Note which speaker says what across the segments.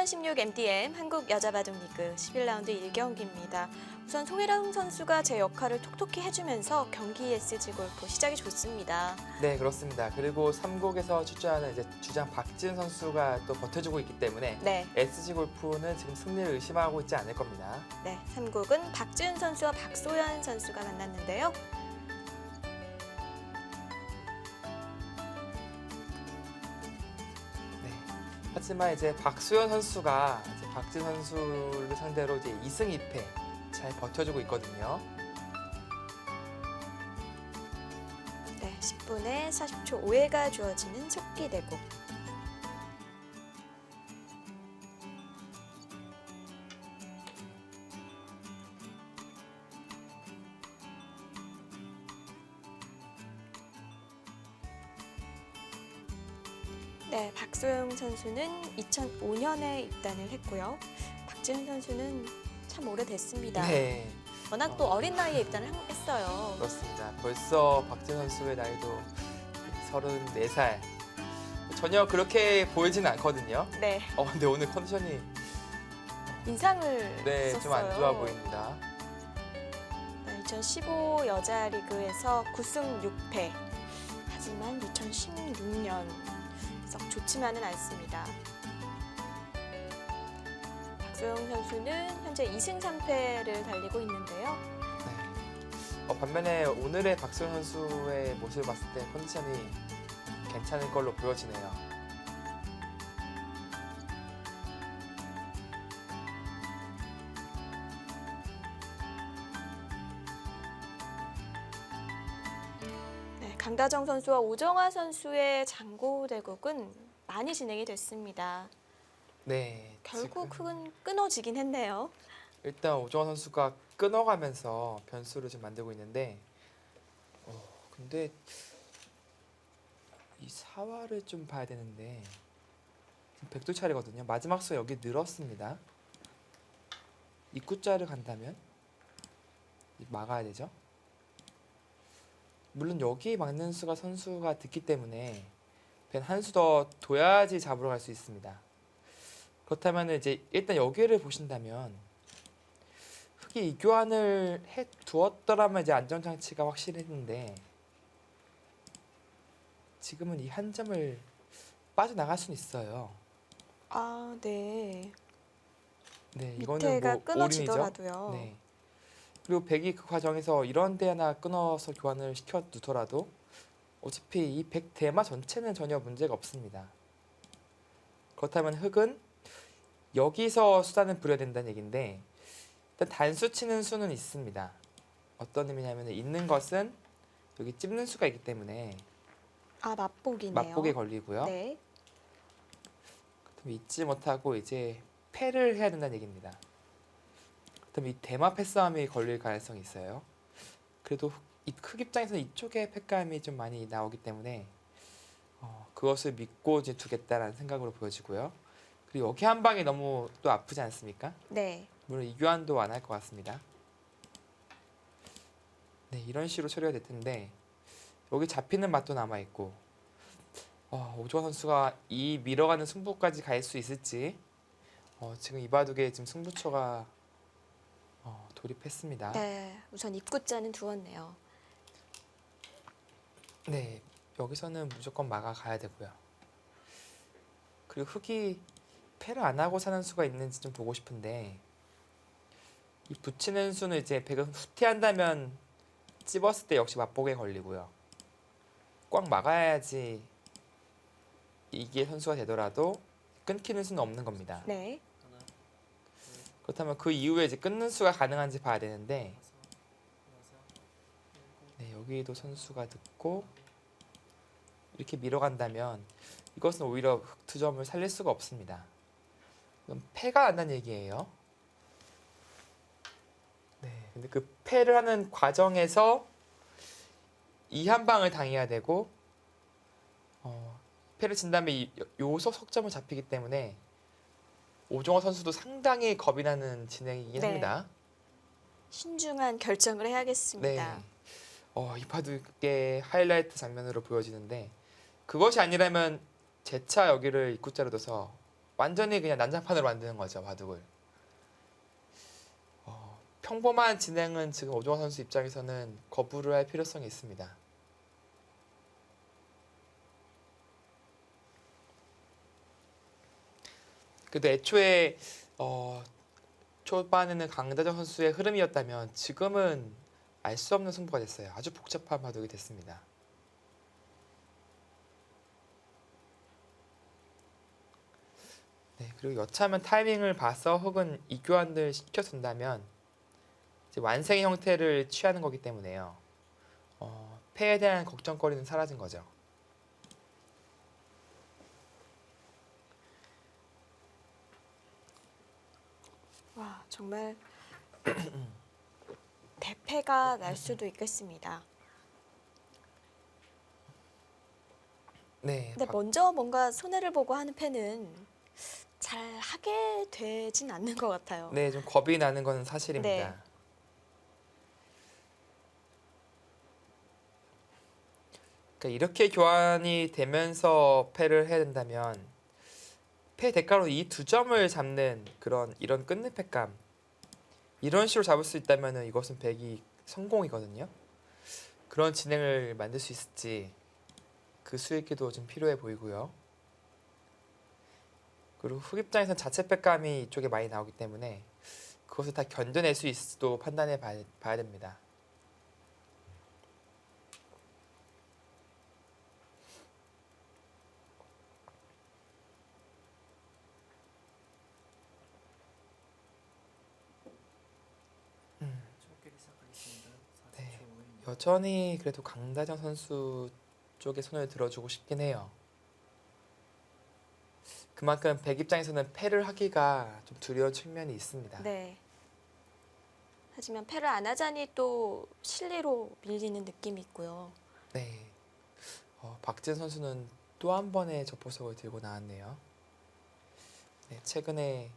Speaker 1: 2016 MDM 한국 여자바둑리그 11라운드 1경기입니다. 우선 송혜랑 선수가 제 역할을 톡톡히 해주면서 경기 SG 골프 시작이 좋습니다.
Speaker 2: 네, 그렇습니다. 그리고 3국에서 출전하는 이제 주장 박지은 선수가 또 버텨주고 있기 때문에
Speaker 1: 네,
Speaker 2: SG 골프는 지금 승리를 의심하고 있지 않을 겁니다.
Speaker 1: 네, 3국은 박지은 선수와 박소연 선수가 만났는데요.
Speaker 2: 네. 하지만 이제 박수현 선수가 이제 박지은 선수를 상대로 이제 2승 2패 잘 버텨주고 있거든요.
Speaker 1: 네, 10분에 40초 5회가 주어지는 속기대국. 네, 박소영 선수는 2005년에 입단을 했고요. 박지은 선수는 참 오래됐습니다.
Speaker 2: 네,
Speaker 1: 워낙 또 어린 나이에 입단을 했어요.
Speaker 2: 그렇습니다. 벌써 박지은 선수의 나이도 34살. 전혀 그렇게 보이지는 않거든요.
Speaker 1: 네,
Speaker 2: 근데 오늘 컨디션이
Speaker 1: 인상을
Speaker 2: 네,
Speaker 1: 썼어요.
Speaker 2: 좀 안 좋아 보입니다.
Speaker 1: 네, 2015 여자리그에서 9승 6패. 하지만 2016년 썩 좋지만은 않습니다. 박소영 선수는 현재 2승 3패를 달리고 있는데요.
Speaker 2: 네. 반면에 오늘의 박수현 선수의 모습을 봤을 때 컨디션이 괜찮을 걸로 보여지네요.
Speaker 1: 네, 강다정 선수와 오정아 선수의 장고 대국은 많이 진행이 됐습니다.
Speaker 2: 네,
Speaker 1: 결국은 끊어지긴 했네요.
Speaker 2: 일단 오정환 선수가 끊어가면서 변수를 좀 만들고 있는데 근데 이 사활을 좀 봐야 되는데 지금 백두 차례거든요. 마지막 수 여기 늘었습니다. 입구자를 간다면 막아야 되죠. 물론 여기 막는 수가 선수가 듣기 때문에 한 수 더 둬야지 잡으러 갈 수 있습니다. 그렇다면 이제 일단 여기를 보신다면 흑이 이 교환을 해 두었더라면 이제 안전장치가 확실했는데 지금은 이 한 점을 빠져나갈 수는 있어요.
Speaker 1: 아, 네.
Speaker 2: 네, 이거는
Speaker 1: 밑에가
Speaker 2: 뭐
Speaker 1: 끊어지더라도요.
Speaker 2: 올인이죠. 네. 그리고 백이 그 과정에서 이런 데 하나 끊어서 교환을 시켜 두더라도 어차피 이 백 대마 전체는 전혀 문제가 없습니다. 그렇다면 흑은 여기서 수단을 부려야 된다는 얘기인데 일단 단수 치는 수는 있습니다. 어떤 의미냐면 있는 것은 여기 찝는 수가 있기 때문에
Speaker 1: 아, 맛보기네요.
Speaker 2: 맛보기에 걸리고요.
Speaker 1: 네.
Speaker 2: 그럼 잊지 못하고 이제 패를 해야 된다는 얘기입니다. 그럼 이 대마 패싸움이 걸릴 가능성이 있어요. 그래도 흑 입장에서는 이쪽에 패감이 좀 많이 나오기 때문에 그것을 믿고 이제 두겠다라는 생각으로 보여지고요. 그리고 여기 한 방이 너무 또 아프지 않습니까?
Speaker 1: 네.
Speaker 2: 물론 이 교환도 안 할 것 같습니다. 네, 이런 식으로 처리가 될 텐데 여기 잡히는 맛도 남아 있고 오주환 선수가 이 밀어가는 승부까지 갈 수 있을지 지금 이 바둑에 지금 승부처가 돌입했습니다.
Speaker 1: 네. 우선 입구자는 두었네요.
Speaker 2: 네, 여기서는 무조건 막아가야 되고요. 그리고 흑이 패를 안 하고 사는 수가 있는지 좀 보고 싶은데 이 붙이는 수는 이제 백은 후퇴한다면 찝었을 때 역시 맛보기에 걸리고요. 꽉 막아야지 이게 선수가 되더라도 끊기는 수는 없는 겁니다.
Speaker 1: 네.
Speaker 2: 그렇다면 그 이후에 이제 끊는 수가 가능한지 봐야 되는데 네, 여기도 선수가 듣고 이렇게 밀어간다면 이것은 오히려 흑 두 점을 살릴 수가 없습니다. 그럼 패가 난다는 얘기예요. 네, 근데 그 패를 하는 과정에서 이 한 방을 당해야 되고 패를 친 다음에 요 석점을 잡히기 때문에 오종호 선수도 상당히 겁이 나는 진행이긴
Speaker 1: 네.
Speaker 2: 합니다.
Speaker 1: 신중한 결정을 해야겠습니다.
Speaker 2: 네. 이 바둑의 하이라이트 장면으로 보여지는데 그것이 아니라면 재차 여기를 입구자로 둬서 완전히 그냥 난장판으로 만드는 거죠, 바둑을. 평범한 진행은 지금 오종환 선수 입장에서는 거부를 할 필요성이 있습니다. 그래도 애초에 초반에는 강다정 선수의 흐름이었다면 지금은 알 수 없는 승부가 됐어요. 아주 복잡한 바둑이 됐습니다. 네, 그리고 여차하면 타이밍을 봐서 혹은 이 교환을 시켜준다면 이제 완승의 형태를 취하는 거기 때문에요. 패에 대한 걱정거리는 사라진 거죠.
Speaker 1: 와, 정말 대패가 날 수도 있겠습니다.
Speaker 2: 네,
Speaker 1: 근데 먼저 뭔가 손해를 보고 하는 패는 잘 하게 되진 않는 것 같아요.
Speaker 2: 네, 좀 겁이 나는 건 사실입니다.
Speaker 1: 네.
Speaker 2: 그러니까 이렇게 교환이 되면서 패를 해야 된다면 패 대가로 이 두 점을 잡는 이런 끝내패감 이런 식으로 잡을 수 있다면 이것은 백이 성공이거든요. 그런 진행을 만들 수 있을지 그 수익기도 좀 필요해 보이고요. 그리고 흑 입장에서는 자체 패감이 이쪽에 많이 나오기 때문에 그것을 다 견뎌낼 수 있을지도 판단해 봐야 됩니다.
Speaker 3: 초록끼리 시작하겠습니다.
Speaker 2: 네.
Speaker 3: 40초 후입니다.
Speaker 2: 여전히 그래도 강다정 선수 쪽에 손을 들어주고 싶긴 해요. 그만큼 백 입장에서는 패를 하기가 좀 두려운 측면이 있습니다.
Speaker 1: 네. 하지만 패를 안 하자니 또 실리로 밀리는 느낌이 있고요.
Speaker 2: 네. 박진 선수는 또 한 번의 접보석을 들고 나왔네요. 네, 최근에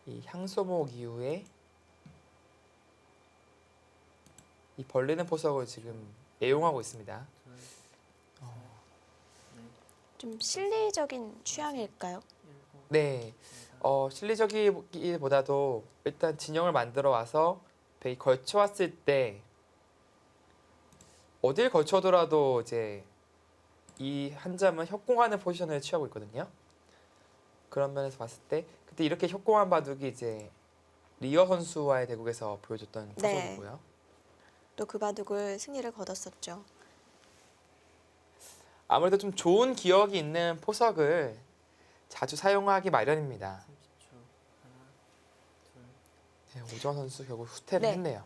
Speaker 2: 이 향소목 이후에 이 벌리는 포석을 지금 애용하고 있습니다.
Speaker 3: 둘,
Speaker 2: 어,
Speaker 3: 넷,
Speaker 1: 좀 실리적인 취향일까요?
Speaker 3: 일곱,
Speaker 2: 네,
Speaker 3: 여덟,
Speaker 2: 실리적이기보다도 일단 진영을 만들어 와서 백이 걸쳐 왔을 때 어딜 걸쳐더라도 이제 이 한 점은 협공하는 포지션을 취하고 있거든요. 그런 면에서 봤을 때 그때 이렇게 협공한 바둑이 이제 리어 선수와의 대국에서 보여줬던
Speaker 1: 네.
Speaker 2: 포석이고요.
Speaker 1: 또 그 바둑을 승리를 거뒀었죠.
Speaker 2: 아무래도 좀 좋은 기억이 있는 포석을 자주 사용하기 마련입니다.
Speaker 3: 30초. 하나, 둘,
Speaker 2: 네, 오정환 선수 결국 후퇴를
Speaker 1: 네.
Speaker 2: 했네요.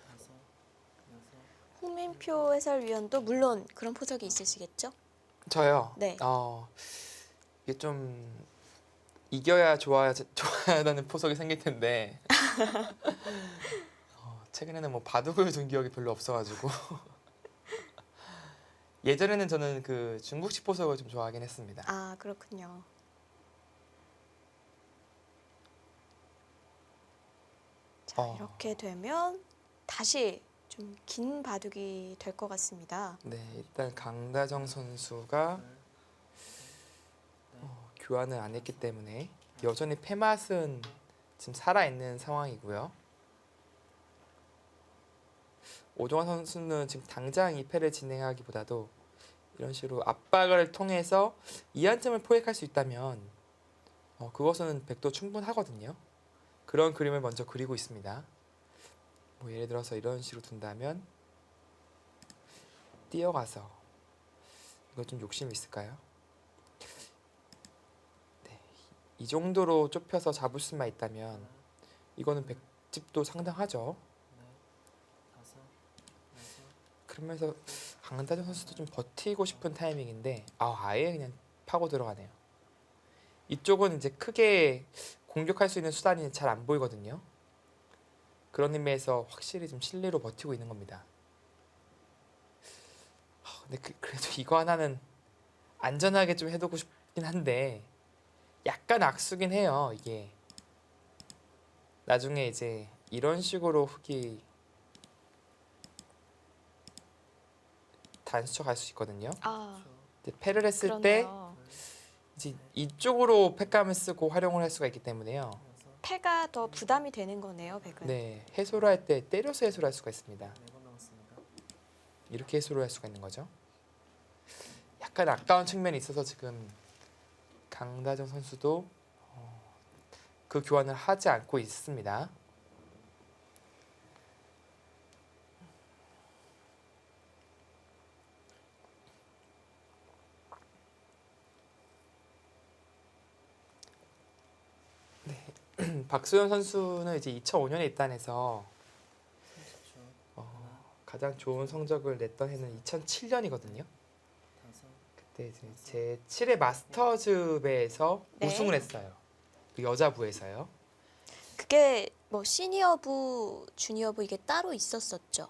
Speaker 3: 다섯, 여섯,
Speaker 1: 홍민표 해설위원도 물론 그런 포석이 있으시겠죠?
Speaker 2: 저요.
Speaker 1: 네.
Speaker 2: 이게 좀 이겨야 좋아하는 포석이 생길 텐데 최근에는 뭐 바둑을 둔 기억이 별로 없어가지고 예전에는 저는 그 중국식 포석을 좀 좋아하긴 했습니다.
Speaker 1: 아, 그렇군요. 자,
Speaker 2: 어.
Speaker 1: 이렇게 되면 다시 좀 긴 바둑이 될 것 같습니다.
Speaker 2: 네, 일단 강다정 선수가
Speaker 3: 둘, 넷,
Speaker 2: 교환을 안 했기 때문에 여전히 패맛은 지금 살아있는 상황이고요. 오종환 선수는 지금 당장 이 패를 진행하기보다도 이런 식으로 압박을 통해서 이 한 점을 포획할 수 있다면 그것은 백도 충분하거든요. 그런 그림을 먼저 그리고 있습니다. 뭐 예를 들어서 이런 식으로 둔다면 뛰어가서 이거 좀 욕심이 있을까요? 네, 이 정도로 좁혀서 잡을 수만 있다면
Speaker 3: 하나,
Speaker 2: 이거는 백집도 상당하죠.
Speaker 3: 넷, 다섯, 여섯,
Speaker 2: 그러면서 강다정 선수도 좀 버티고 싶은 타이밍인데 아예 그냥 파고 들어가네요. 이쪽은 이제 크게 공격할 수 있는 수단이 잘 안 보이거든요. 그런 의미에서 확실히 좀 실리로 버티고 있는 겁니다. 근데 그래도 이거 하나는 안전하게 좀 해두고 싶긴 한데 약간 악수긴 해요. 이게 나중에 이제 이런 식으로 흑이 단수쳐 갈 수 있거든요.
Speaker 1: 아,
Speaker 2: 이제 패를 했을 때
Speaker 1: 그렇네요.
Speaker 2: 이제 이쪽으로 팩감을 쓰고 활용을 할 수가 있기 때문에요.
Speaker 3: 여섯,
Speaker 1: 패가 더 부담이 되는 거네요, 백은.
Speaker 2: 네, 해소를 할 때 때려서 해소를 할 수가 있습니다.
Speaker 3: 4번 남았습니다.
Speaker 2: 이렇게 해소를 할 수가 있는 거죠. 약간 아까운 측면이 있어서 지금 강다정 선수도 그 교환을 하지 않고 있습니다. 네, 박수현 선수는 이제 2005년에 입단해서
Speaker 3: 30초.
Speaker 2: 가장 좋은 성적을 냈던 해는 2007년이거든요.
Speaker 3: 5,
Speaker 2: 그때 이제 제 7회 마스터즈배에서
Speaker 1: 네.
Speaker 2: 우승을 했어요. 그 여자부에서요.
Speaker 1: 그게 뭐 시니어부, 주니어부 이게 따로 있었었죠.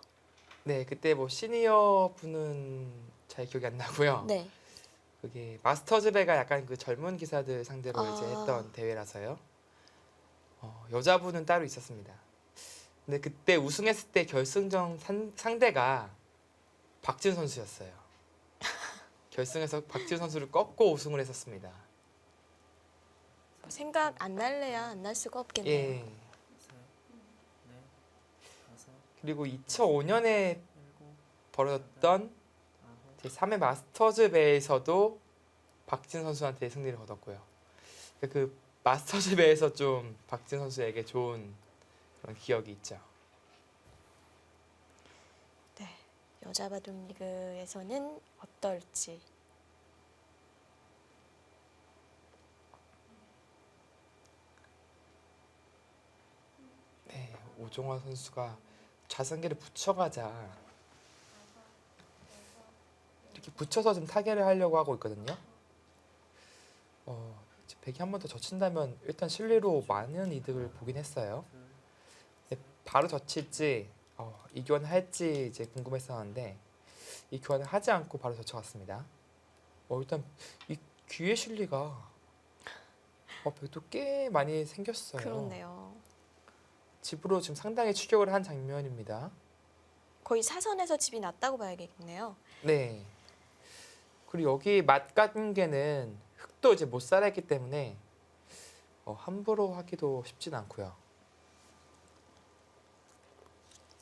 Speaker 2: 네, 그때 뭐 시니어 분은 잘 기억이 안 나고요.
Speaker 1: 네.
Speaker 2: 그게 마스터즈배가 약간 그 젊은 기사들 상대로 이제
Speaker 1: 아.
Speaker 2: 했던 대회라서요. 여자부는 따로 있었습니다. 근데 그때 우승했을 때 결승전 상대가 박지훈 선수였어요. 결승에서 박지훈 선수를 꺾고 우승을 했었습니다.
Speaker 1: 생각 안 날래야 안 날 수가 없겠네요.
Speaker 2: 예.
Speaker 3: 셋, 넷, 다섯,
Speaker 2: 그리고 2005년에
Speaker 3: 7,
Speaker 2: 벌어졌던
Speaker 3: 9,
Speaker 2: 제 3회 마스터즈배에서도 박진 선수한테 승리를 거뒀고요. 그 마스터즈배에서 좀 박진 선수에게 좋은 그런 기억이 있죠.
Speaker 1: 네. 여자 바둑 리그에서는 어떨지.
Speaker 2: 네, 오종화 선수가 좌상계를 붙여가자 이렇게 붙여서 좀 타결을 하려고 하고 있거든요. 이제 백이 한 번 더 젖힌다면 일단 실리로 많은 이득을 보긴 했어요. 근데 바로 젖힐지 이 교환을 할지 이제 궁금했었는데 이 교환을 하지 않고 바로 젖혀갔습니다. 일단 이 귀의 실리가 백도 꽤 많이 생겼어요.
Speaker 1: 그렇네요.
Speaker 2: 집으로 지금 상당히 추격을 한 장면입니다.
Speaker 1: 거의 사선에서 집이 났다고 봐야겠네요.
Speaker 2: 네. 그리고 여기 맞간개는 흙도 이제 못 살아있기 때문에 함부로 하기도 쉽진 않고요.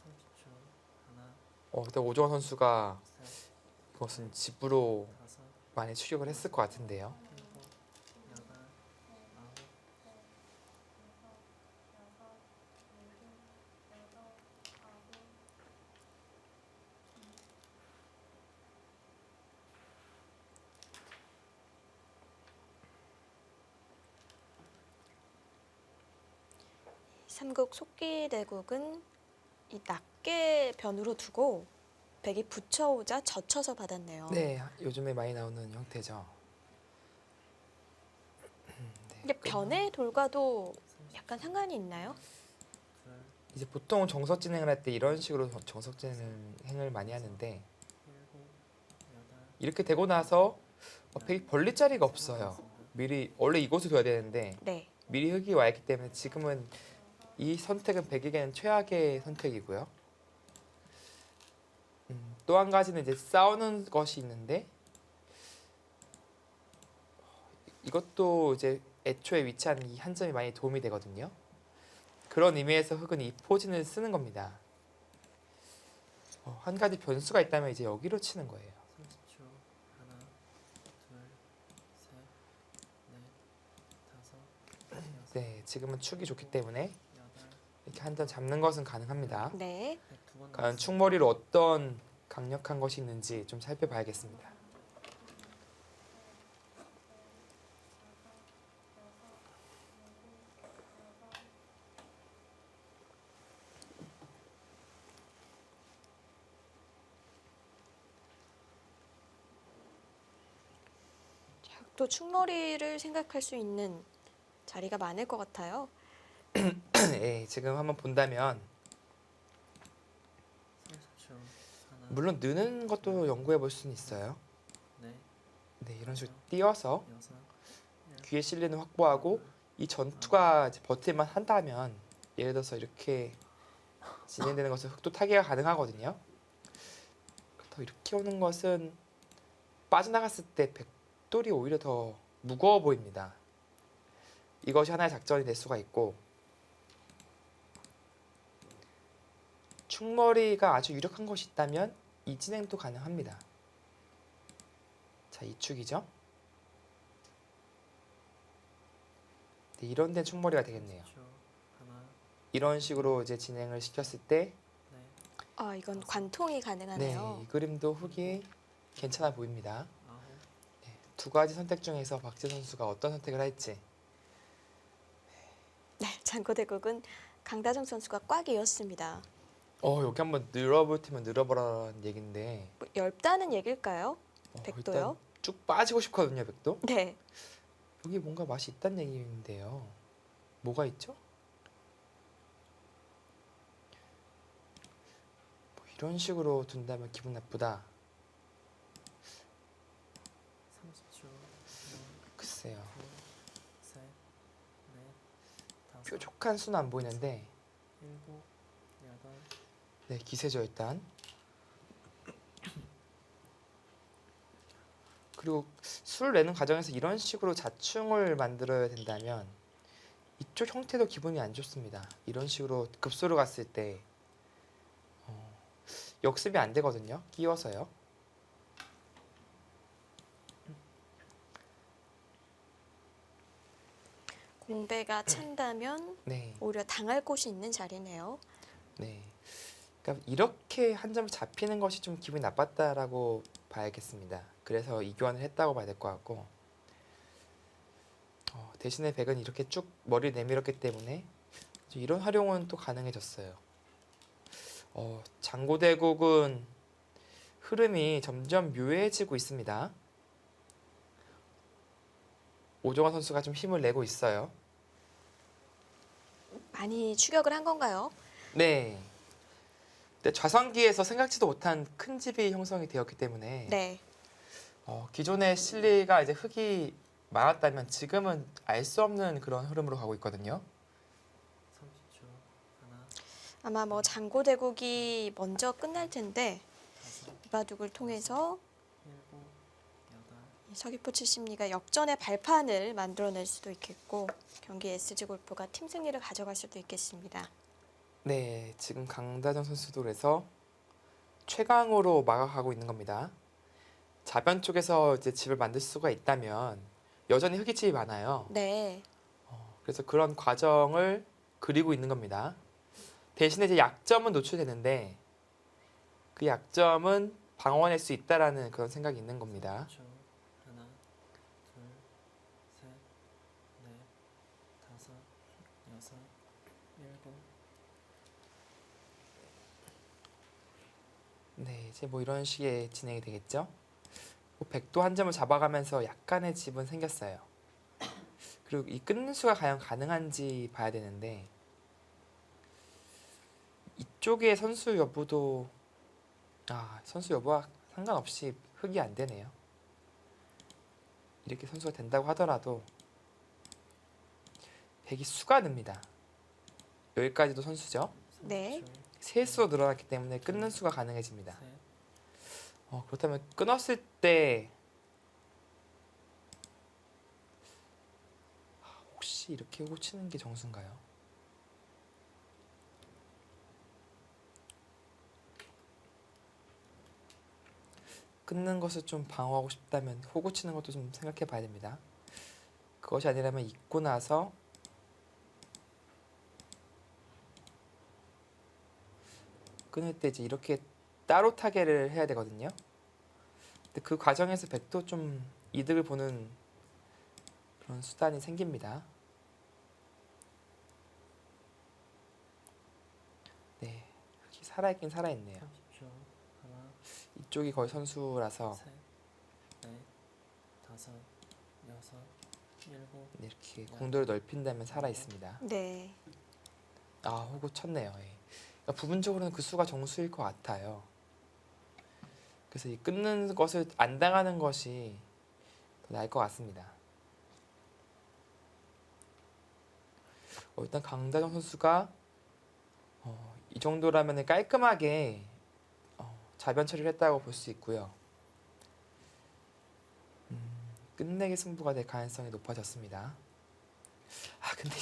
Speaker 3: 30초. 하나,
Speaker 2: 일단 오종환 선수가
Speaker 3: 셋,
Speaker 2: 이것은 집으로
Speaker 3: 다섯,
Speaker 2: 많이 추격을 했을 것 같은데요.
Speaker 3: 7, 8, 9,
Speaker 1: 삼국 속기대국은 이 낮게 변으로 두고 백이 붙여오자 젖혀서 받았네요.
Speaker 2: 네, 요즘에 많이 나오는 형태죠. 네,
Speaker 1: 이게 변의 돌과도 약간 상관이 있나요?
Speaker 3: 둘,
Speaker 2: 이제 보통 정석 진행을 할 때 이런 식으로 정석 진행을 많이 하는데
Speaker 3: 7, 8,
Speaker 2: 이렇게 되고 나서 백이 벌릴 자리가 없어요. 미리 원래 이곳을 둬야 되는데
Speaker 1: 네.
Speaker 2: 미리 흙이 와 있기 때문에 지금은 이 선택은 백에게는 최악의 선택이고요. 또 한 가지는 이제 싸우는 것이 있는데 이것도 이제 애초에 위치한 이 한 점이 많이 도움이 되거든요. 그런 의미에서 흙은 이 포진을 쓰는 겁니다. 한 가지 변수가 있다면 이제 여기로 치는 거예요.
Speaker 3: 30초. 하나, 둘, 셋, 넷, 다섯, 여섯,
Speaker 2: 네, 지금은 축이 좋기 때문에
Speaker 3: 여덟,
Speaker 2: 이렇게 한 점 잡는 것은 가능합니다.
Speaker 1: 네.
Speaker 3: 102번
Speaker 2: 과연 축머리로 어떤 강력한 것이 있는지 좀 살펴봐야겠습니다.
Speaker 1: 또 축머리를 생각할 수 있는 자리가 많을 것 같아요.
Speaker 2: 네, 지금 한번 본다면
Speaker 3: 30초. 하나,
Speaker 2: 물론 느는 것도 연구해 볼 수는 있어요.
Speaker 3: 넷,
Speaker 2: 네, 이런 식으로 띄어서
Speaker 3: 여섯,
Speaker 2: 귀에 실리는 확보하고 이 전투가 이제 버틸만 한다면 예를 들어서 이렇게 진행되는 것은 흑도 타개가 가능하거든요. 그렇다고 이렇게 오는 것은 빠져나갔을 때 백돌이 오히려 더 무거워 보입니다. 이것이 하나의 작전이 될 수가 있고 충머리가 아주 유력한 것이 있다면 이 진행도 가능합니다. 자, 이 축이죠. 네, 이런 데 충머리가 되겠네요.
Speaker 3: 30초. 하나,
Speaker 2: 이런 식으로 이제 진행을 시켰을 때
Speaker 3: 넷,
Speaker 1: 아, 이건 관통이 가능하네요.
Speaker 2: 이 그림도 흙이 괜찮아 보입니다.
Speaker 3: 아홉,
Speaker 2: 두 가지 선택 중에서 박재 선수가 어떤 선택을 할지.
Speaker 1: 네, 장고대국은 강다정 선수가 꽉 이었습니다.
Speaker 2: 여기 한번 늘어볼 테면 늘어보라는 얘긴데
Speaker 1: 뭐 얇다는 얘길까요? 백도요?
Speaker 2: 일단 쭉 빠지고 싶거든요, 백도.
Speaker 1: 네.
Speaker 2: 여기 뭔가 맛이 있다는 얘기인데요. 뭐가 있죠? 뭐 이런 식으로 둔다면 기분 나쁘다.
Speaker 3: 30초. 하나,
Speaker 2: 글쎄요.
Speaker 3: 둘, 셋, 넷, 다섯,
Speaker 2: 뾰족한 수는 안 보이는데
Speaker 3: 일곱, 여덟,
Speaker 2: 네, 기세죠 일단. 그리고 수를 내는 과정에서 이런 식으로 자충을 만들어야 된다면 이쪽 형태도 기분이 안 좋습니다. 이런 식으로 급소를 갔을 때 역습이 안 되거든요. 끼워서요.
Speaker 1: 공배가 찬다면
Speaker 2: 네,
Speaker 1: 오히려 당할 곳이 있는 자리네요.
Speaker 2: 네. 그러니까 이렇게 한 점을 잡히는 것이 좀 기분이 나빴다라고 봐야겠습니다. 그래서 이 교환을 했다고 봐야 될 것 같고 대신에 백은 이렇게 쭉 머리를 내밀었기 때문에 이런 활용은 또 가능해졌어요. 장고대국은 흐름이 점점 묘해지고 있습니다. 오정환 선수가 좀 힘을 내고 있어요.
Speaker 1: 많이 추격을 한 건가요?
Speaker 2: 네. 근데 좌선기에서 생각지도 못한 큰 집이 형성이 되었기 때문에
Speaker 1: 네.
Speaker 2: 기존의 실리가 이제 흙이 많았다면 지금은 알 수 없는 그런 흐름으로 가고 있거든요.
Speaker 3: 30초. 하나,
Speaker 1: 아마 뭐 장고대국이 먼저 끝날 텐데
Speaker 3: 다섯,
Speaker 1: 이바둑을 통해서
Speaker 3: 일곱, 여덟,
Speaker 1: 이 서귀포 칠십리가 역전의 발판을 만들어낼 수도 있겠고 경기 SG 골프가 팀 승리를 가져갈 수도 있겠습니다.
Speaker 2: 네, 지금 강다정 선수도 그래서 최강으로 막아가고 있는 겁니다. 자변 쪽에서 이제 집을 만들 수가 있다면 여전히 흙이 집이 많아요.
Speaker 1: 네.
Speaker 2: 그래서 그런 과정을 그리고 있는 겁니다. 대신에 이제 약점은 노출되는데 그 약점은 방어해낼 수 있다라는 그런 생각이 있는 겁니다.
Speaker 3: 30초. 하나, 둘, 셋, 넷, 다섯, 여섯, 일곱,
Speaker 2: 네, 이제 뭐 이런 식의 진행이 되겠죠. 백도 한 점을 잡아가면서 약간의 집은 생겼어요. 그리고 이 끊는 수가 과연 가능한지 봐야 되는데 이쪽의 선수 여부도 선수 여부와 상관없이 흙이 안 되네요. 이렇게 선수가 된다고 하더라도 백이 수가 늡니다. 여기까지도 선수죠.
Speaker 1: 네.
Speaker 3: 30초.
Speaker 2: 세 수로 늘어났기 때문에 끊는 수가 가능해집니다.
Speaker 3: 셋,
Speaker 2: 그렇다면 끊었을 때 혹시 이렇게 호고 치는 게 정수인가요? 끊는 것을 좀 방어하고 싶다면 호고 치는 것도 좀 생각해 봐야 됩니다. 그것이 아니라면 잊고 나서 끊을 때 이제 이렇게 따로 타개를 해야 되거든요. 근데 그 과정에서 백도 좀 이득을 보는 그런 수단이 생깁니다. 네, 흙이 살아있긴 살아있네요.
Speaker 3: 30초. 하나,
Speaker 2: 이쪽이 거의 선수라서
Speaker 3: 셋, 넷, 다섯, 여섯, 일곱,
Speaker 2: 이렇게 공도를 넓힌다면 살아있습니다.
Speaker 1: 네.
Speaker 2: 호구 쳤네요. 예. 그러니까 부분적으로는 그 수가 정수일 것 같아요. 그래서 이 끊는 것을 안 당하는 것이 더 나을 것 같습니다. 일단 강다정 선수가 이 정도라면 깔끔하게 자변 처리를 했다고 볼 수 있고요. 끝내기 승부가 될 가능성이 높아졌습니다. 아 근데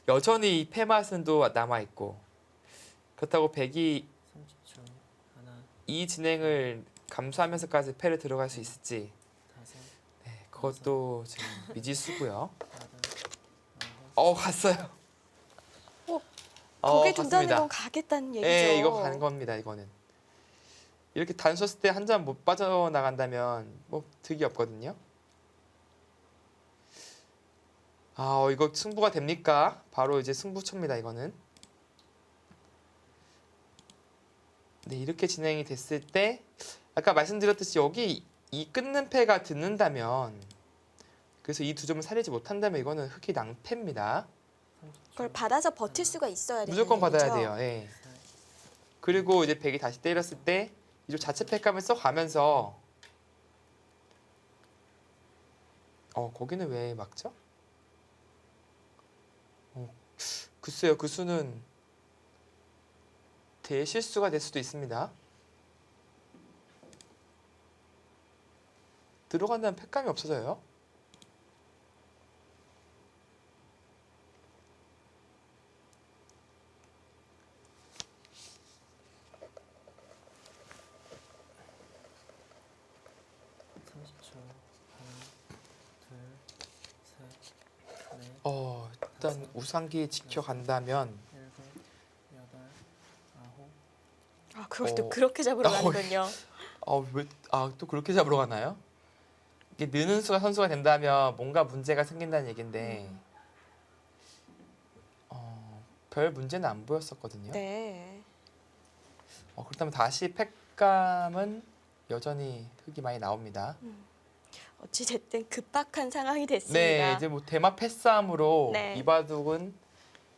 Speaker 2: 여전히 이 패 맛은 또 남아 있고 그렇다고 백이
Speaker 3: 30초. 하나,
Speaker 2: 이 진행을 감수하면서까지 패를 들어갈 수 있을지
Speaker 3: 다섯,
Speaker 2: 네, 그것도 지금 미지수고요.
Speaker 3: 여덟,
Speaker 2: 갔어요.
Speaker 1: 고개 둔다는
Speaker 2: 갔습니다.
Speaker 1: 건 가겠다는 얘기죠.
Speaker 2: 네, 이거 가는 겁니다. 이거는 이렇게 단수했을 때 한 점 못 빠져나간다면 뭐 득이 없거든요. 이거 승부가 됩니까? 바로 이제 승부처입니다. 이거는. 네, 이렇게 진행이 됐을 때 아까 말씀드렸듯이 여기 이 끊는 패가 듣는다면 그래서 이 두 점을 살리지 못한다면 이거는 흑이 낭패입니다.
Speaker 1: 그걸 받아서 버틸 수가 있어야 되는
Speaker 2: 무조건 받아야
Speaker 1: 얘기죠.
Speaker 2: 돼요. 예. 그리고 이제 백이 다시 때렸을 때 이쪽 자체 패감을 써가면서 거기는 왜 막죠? 글쎄요. 그 수는 대실수가 될 수도 있습니다. 들어간다면 패감이 없어져요. 일단 우상기 지켜간다면
Speaker 3: 일곱, 여덟, 아홉.
Speaker 1: 그걸 또 그렇게 잡으러 가는군요.
Speaker 2: 또 그렇게 잡으러 가나요? 이게 느는 수가 선수가 된다면 뭔가 문제가 생긴다는 얘긴데 별 문제는 안 보였었거든요.
Speaker 1: 네.
Speaker 2: 그렇다면 다시 패감은 여전히 흑이 많이 나옵니다.
Speaker 1: 어찌됐든 급박한 상황이 됐습니다.
Speaker 2: 네, 이제 뭐 대마 패싸움으로
Speaker 1: 네.
Speaker 2: 이바둑은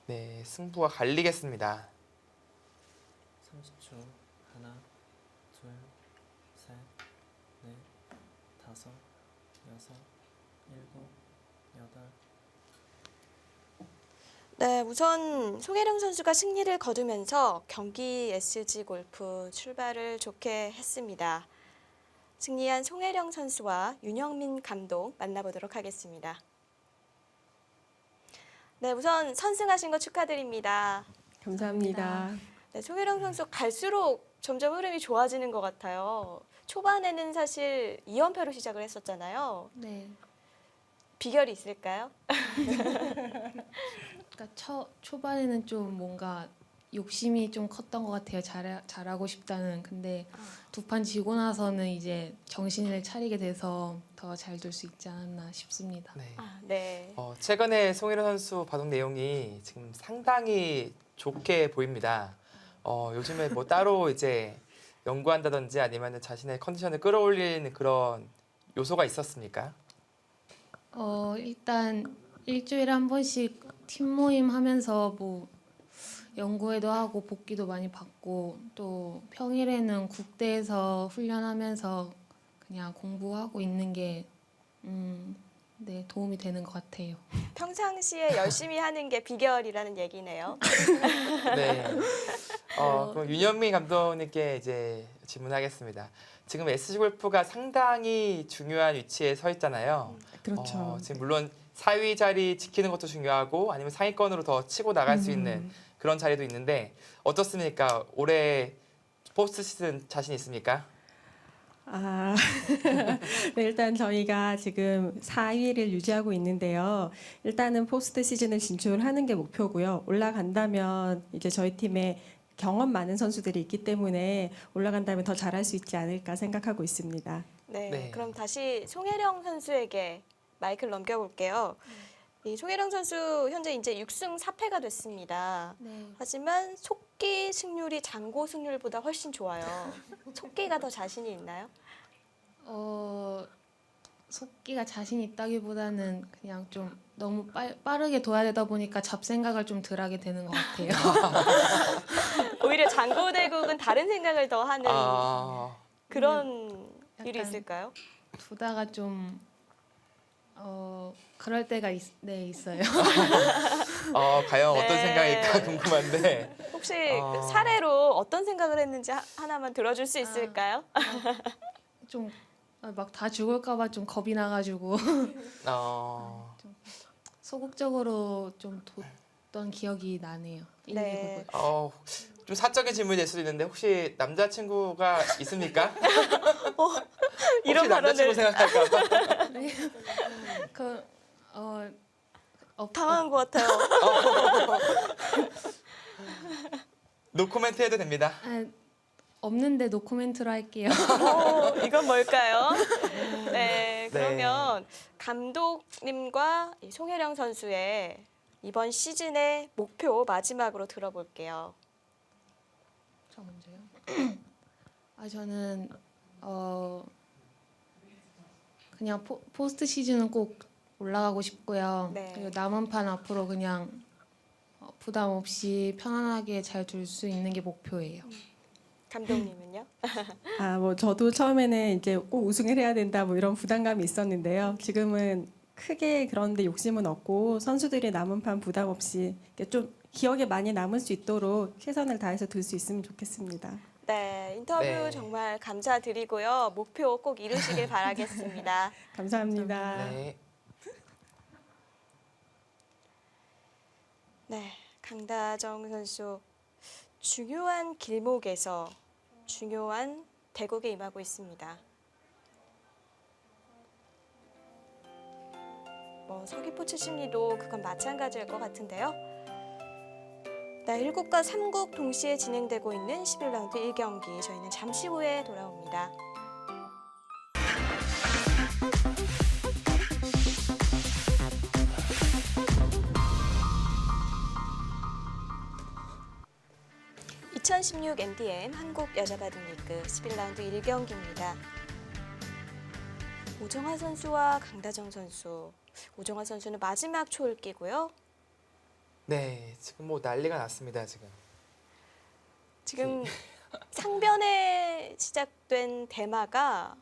Speaker 2: 네, 승부가 갈리겠습니다.
Speaker 3: 30초. 하나, 둘, 셋, 넷, 다섯, 여섯, 일곱, 여덟.
Speaker 1: 네, 우선 송혜령 선수가 승리를 거두면서 경기 SG 골프 출발을 좋게 했습니다. 승리한 송혜령 선수와 윤영민 감독 만나보도록 하겠습니다. 네, 우선 선승하신 거 축하드립니다.
Speaker 4: 감사합니다.
Speaker 1: 네, 송혜령 선수 갈수록 점점 흐름이 좋아지는 것 같아요. 초반에는 사실 2연패로 시작을 했었잖아요.
Speaker 4: 네.
Speaker 1: 비결이 있을까요?
Speaker 4: 그러니까 초반에는 좀 뭔가 욕심이 좀 컸던 것 같아요. 잘하고 싶다는. 근데 두 판 지고 나서는 이제 정신을 차리게 돼서 더 잘 둘 수 있지 않았나 싶습니다.
Speaker 2: 네.
Speaker 1: 네.
Speaker 2: 최근에 송혜령 선수 바둑 내용이 지금 상당히 좋게 보입니다. 요즘에 뭐 따로 이제 연구한다든지 아니면 자신의 컨디션을 끌어올리는 그런 요소가 있었습니까?
Speaker 4: 일단 일주일에 한 번씩 팀 모임 하면서 뭐 연구회도 하고 복기도 많이 받고 또 평일에는 국대에서 훈련하면서 그냥 공부하고 있는 게 네, 도움이 되는 것 같아요.
Speaker 1: 평상시에 열심히 하는 게 비결이라는 얘기네요.
Speaker 2: 네. 그럼 윤현미 감독님께 이제 질문하겠습니다. 지금 SG 골프가 상당히 중요한 위치에 서 있잖아요.
Speaker 4: 그렇죠.
Speaker 2: 지금 물론 4위 자리 지키는 것도 중요하고 아니면 상위권으로 더 치고 나갈 수 있는 그런 자리도 있는데 어떻습니까? 올해 포스트 시즌 자신 있습니까?
Speaker 5: 네, 일단 저희가 지금 4위를 유지하고 있는데요. 일단은 포스트 시즌을 진출하는 게 목표고요. 올라간다면 이제 저희 팀에 경험 많은 선수들이 있기 때문에 올라간다면 더 잘할 수 있지 않을까 생각하고 있습니다.
Speaker 1: 네,
Speaker 2: 네.
Speaker 1: 그럼 다시 송혜령 선수에게 마이크를 넘겨볼게요. 이 송혜령 선수 현재 이제 6승 4패가 됐습니다.
Speaker 4: 네.
Speaker 1: 하지만 속기 승률이 장고 승률보다 훨씬 좋아요. 속기가 더 자신이 있나요?
Speaker 4: 속기가 자신 있다기보다는 그냥 좀 너무 빠르게 둬야 되다 보니까 잡생각을 좀 덜하게 되는 것 같아요.
Speaker 1: 오히려 장고 대국은 다른 생각을 더 하는 그런 일이
Speaker 4: 약간
Speaker 1: 있을까요?
Speaker 4: 두다가 좀 그럴 때가 있어요.
Speaker 2: 과연 어떤
Speaker 1: 네.
Speaker 2: 생각일까 궁금한데
Speaker 1: 혹시
Speaker 2: 어.
Speaker 1: 사례로 어떤 생각을 했는지 하나만 들어줄 수 있을까요?
Speaker 4: 좀 막 다 죽을까봐 좀 겁이 나가지고
Speaker 2: 어,
Speaker 4: 소극적으로 좀 뒀던 기억이 나네요. 1,
Speaker 1: 네.
Speaker 4: 2곡을.
Speaker 2: 좀 사적인 질문이 될 수도 있는데 혹시 남자친구가 있습니까?
Speaker 1: 이런
Speaker 2: 혹시 남자친구
Speaker 1: 발언을
Speaker 2: 생각할까 봐.
Speaker 4: 그
Speaker 1: 당황한 것 같아요.
Speaker 2: 노코멘트 해도 됩니다.
Speaker 4: 없는데 노코멘트로 할게요.
Speaker 1: 이건 뭘까요? 네, 그러면 감독님과 이 송혜령 선수의 이번 시즌의 목표 마지막으로 들어볼게요.
Speaker 4: 저 먼저요. 저는 그냥 포스트 시즌은 꼭 올라가고 싶고요.
Speaker 1: 네.
Speaker 4: 그리고 남은 판 앞으로 그냥 부담 없이 편안하게 잘 둘 수 있는 게 목표예요.
Speaker 1: 감독님은요?
Speaker 5: 뭐 저도 처음에는 이제 꼭 우승을 해야 된다 뭐 이런 부담감이 있었는데요. 지금은 크게 그런데 욕심은 없고 선수들이 남은 판 부담 없이 이렇게 좀 기억에 많이 남을 수 있도록 최선을 다해서 둘 수 있으면 좋겠습니다.
Speaker 1: 네, 인터뷰
Speaker 2: 네.
Speaker 1: 정말 감사드리고요. 목표 꼭 이루시길 바라겠습니다.
Speaker 5: 감사합니다.
Speaker 2: 네.
Speaker 1: 네, 강다정 선수 중요한 길목에서 중요한 대국에 임하고 있습니다. 서귀포 칠십리도 그건 마찬가지일 것 같은데요. 네, 7과 3국 동시에 진행되고 있는 11라운드 1경기 저희는 잠시 후에 돌아옵니다. (2016) MDM 한국 여자바둑리그 11라운드 1경기입니다. 오정화 선수와 강다정 선수. 오정화 선수는 마지막 초읽기고요.
Speaker 2: 네, 지금 뭐 난리가 났습니다, 지금.
Speaker 1: 지금 상변에 시작된 대마가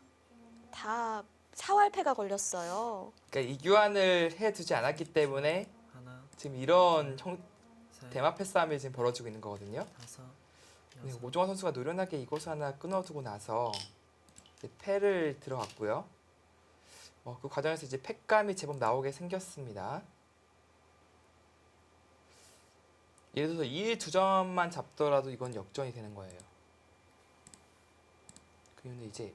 Speaker 1: 다 사활패가 걸렸어요.
Speaker 2: 그러니까 이교환을 해두지 않았기 때문에
Speaker 3: 하나,
Speaker 2: 지금 이런
Speaker 3: 셋,
Speaker 2: 대마 패싸움이 지금 벌어지고 있는 거거든요.
Speaker 3: 다섯,
Speaker 2: 네,
Speaker 3: 여섯,
Speaker 2: 오종환 선수가 노련하게 이곳을 하나 끊어두고 나서 이제 패를 들어갔고요. 그 과정에서 이제 패감이 제법 나오게 생겼습니다. 예를 들어서 1, 2점만 잡더라도 이건 역전이 되는 거예요. 그런데 이제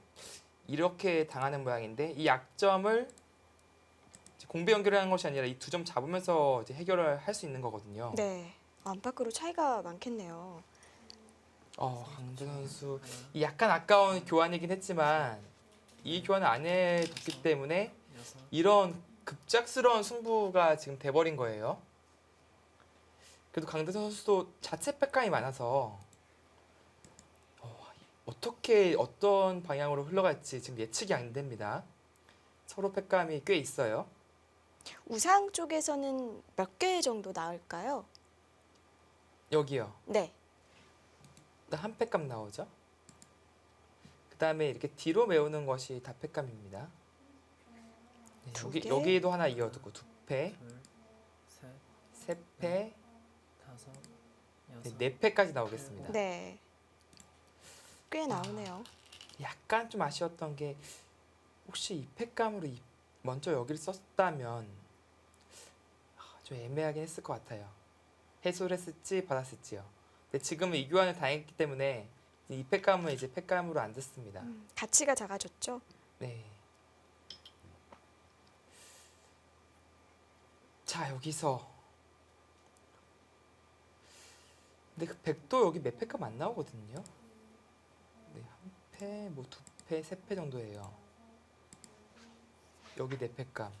Speaker 2: 이렇게 당하는 모양인데 이 약점을 이제 공배 연결하는 것이 아니라 이 2점 잡으면서 이제 해결을 할 수 있는 거거든요.
Speaker 1: 네, 안팎으로 차이가 많겠네요.
Speaker 2: 강재 선수
Speaker 3: 하나,
Speaker 2: 이 약간 아까운 교환이긴 했지만 이 교환을 안 해뒀기 때문에
Speaker 3: 여섯,
Speaker 2: 이런 급작스러운 승부가 지금 돼버린 거예요. 그래도 강대 선수도 자체 패감이 많아서 어떻게 어떤 방향으로 흘러갈지 지금 예측이 안 됩니다. 서로 패감이 꽤 있어요.
Speaker 1: 우상 쪽에서는 몇 개 정도 나올까요?
Speaker 2: 여기요.
Speaker 1: 네,
Speaker 2: 일단 한 패감 나오죠. 그 다음에 이렇게 뒤로 메우는 것이 다 패감입니다. 네,
Speaker 1: 두 개?
Speaker 2: 여기도 하나 이어두고 2패,
Speaker 3: 둘, 셋,
Speaker 2: 3패,
Speaker 3: 다섯,
Speaker 2: 네,
Speaker 3: 여섯,
Speaker 2: 4패까지 나오겠습니다.
Speaker 1: 네, 꽤 나오네요.
Speaker 2: 약간 좀 아쉬웠던 게 혹시 이 패감으로 먼저 여기를 썼다면 좀 애매하긴 했을 것 같아요. 해소를 했을지 받았을지요. 근데 지금은 이 교환을 당했기 때문에 이 패감은 이제 패감으로 안 듣습니다.
Speaker 1: 가치가 작아졌죠.
Speaker 2: 네. 자, 여기서 근데 그 백도 여기 몇 패감 안 나오거든요. 네, 한 패, 뭐 2패, 3패 정도예요. 여기 4패감,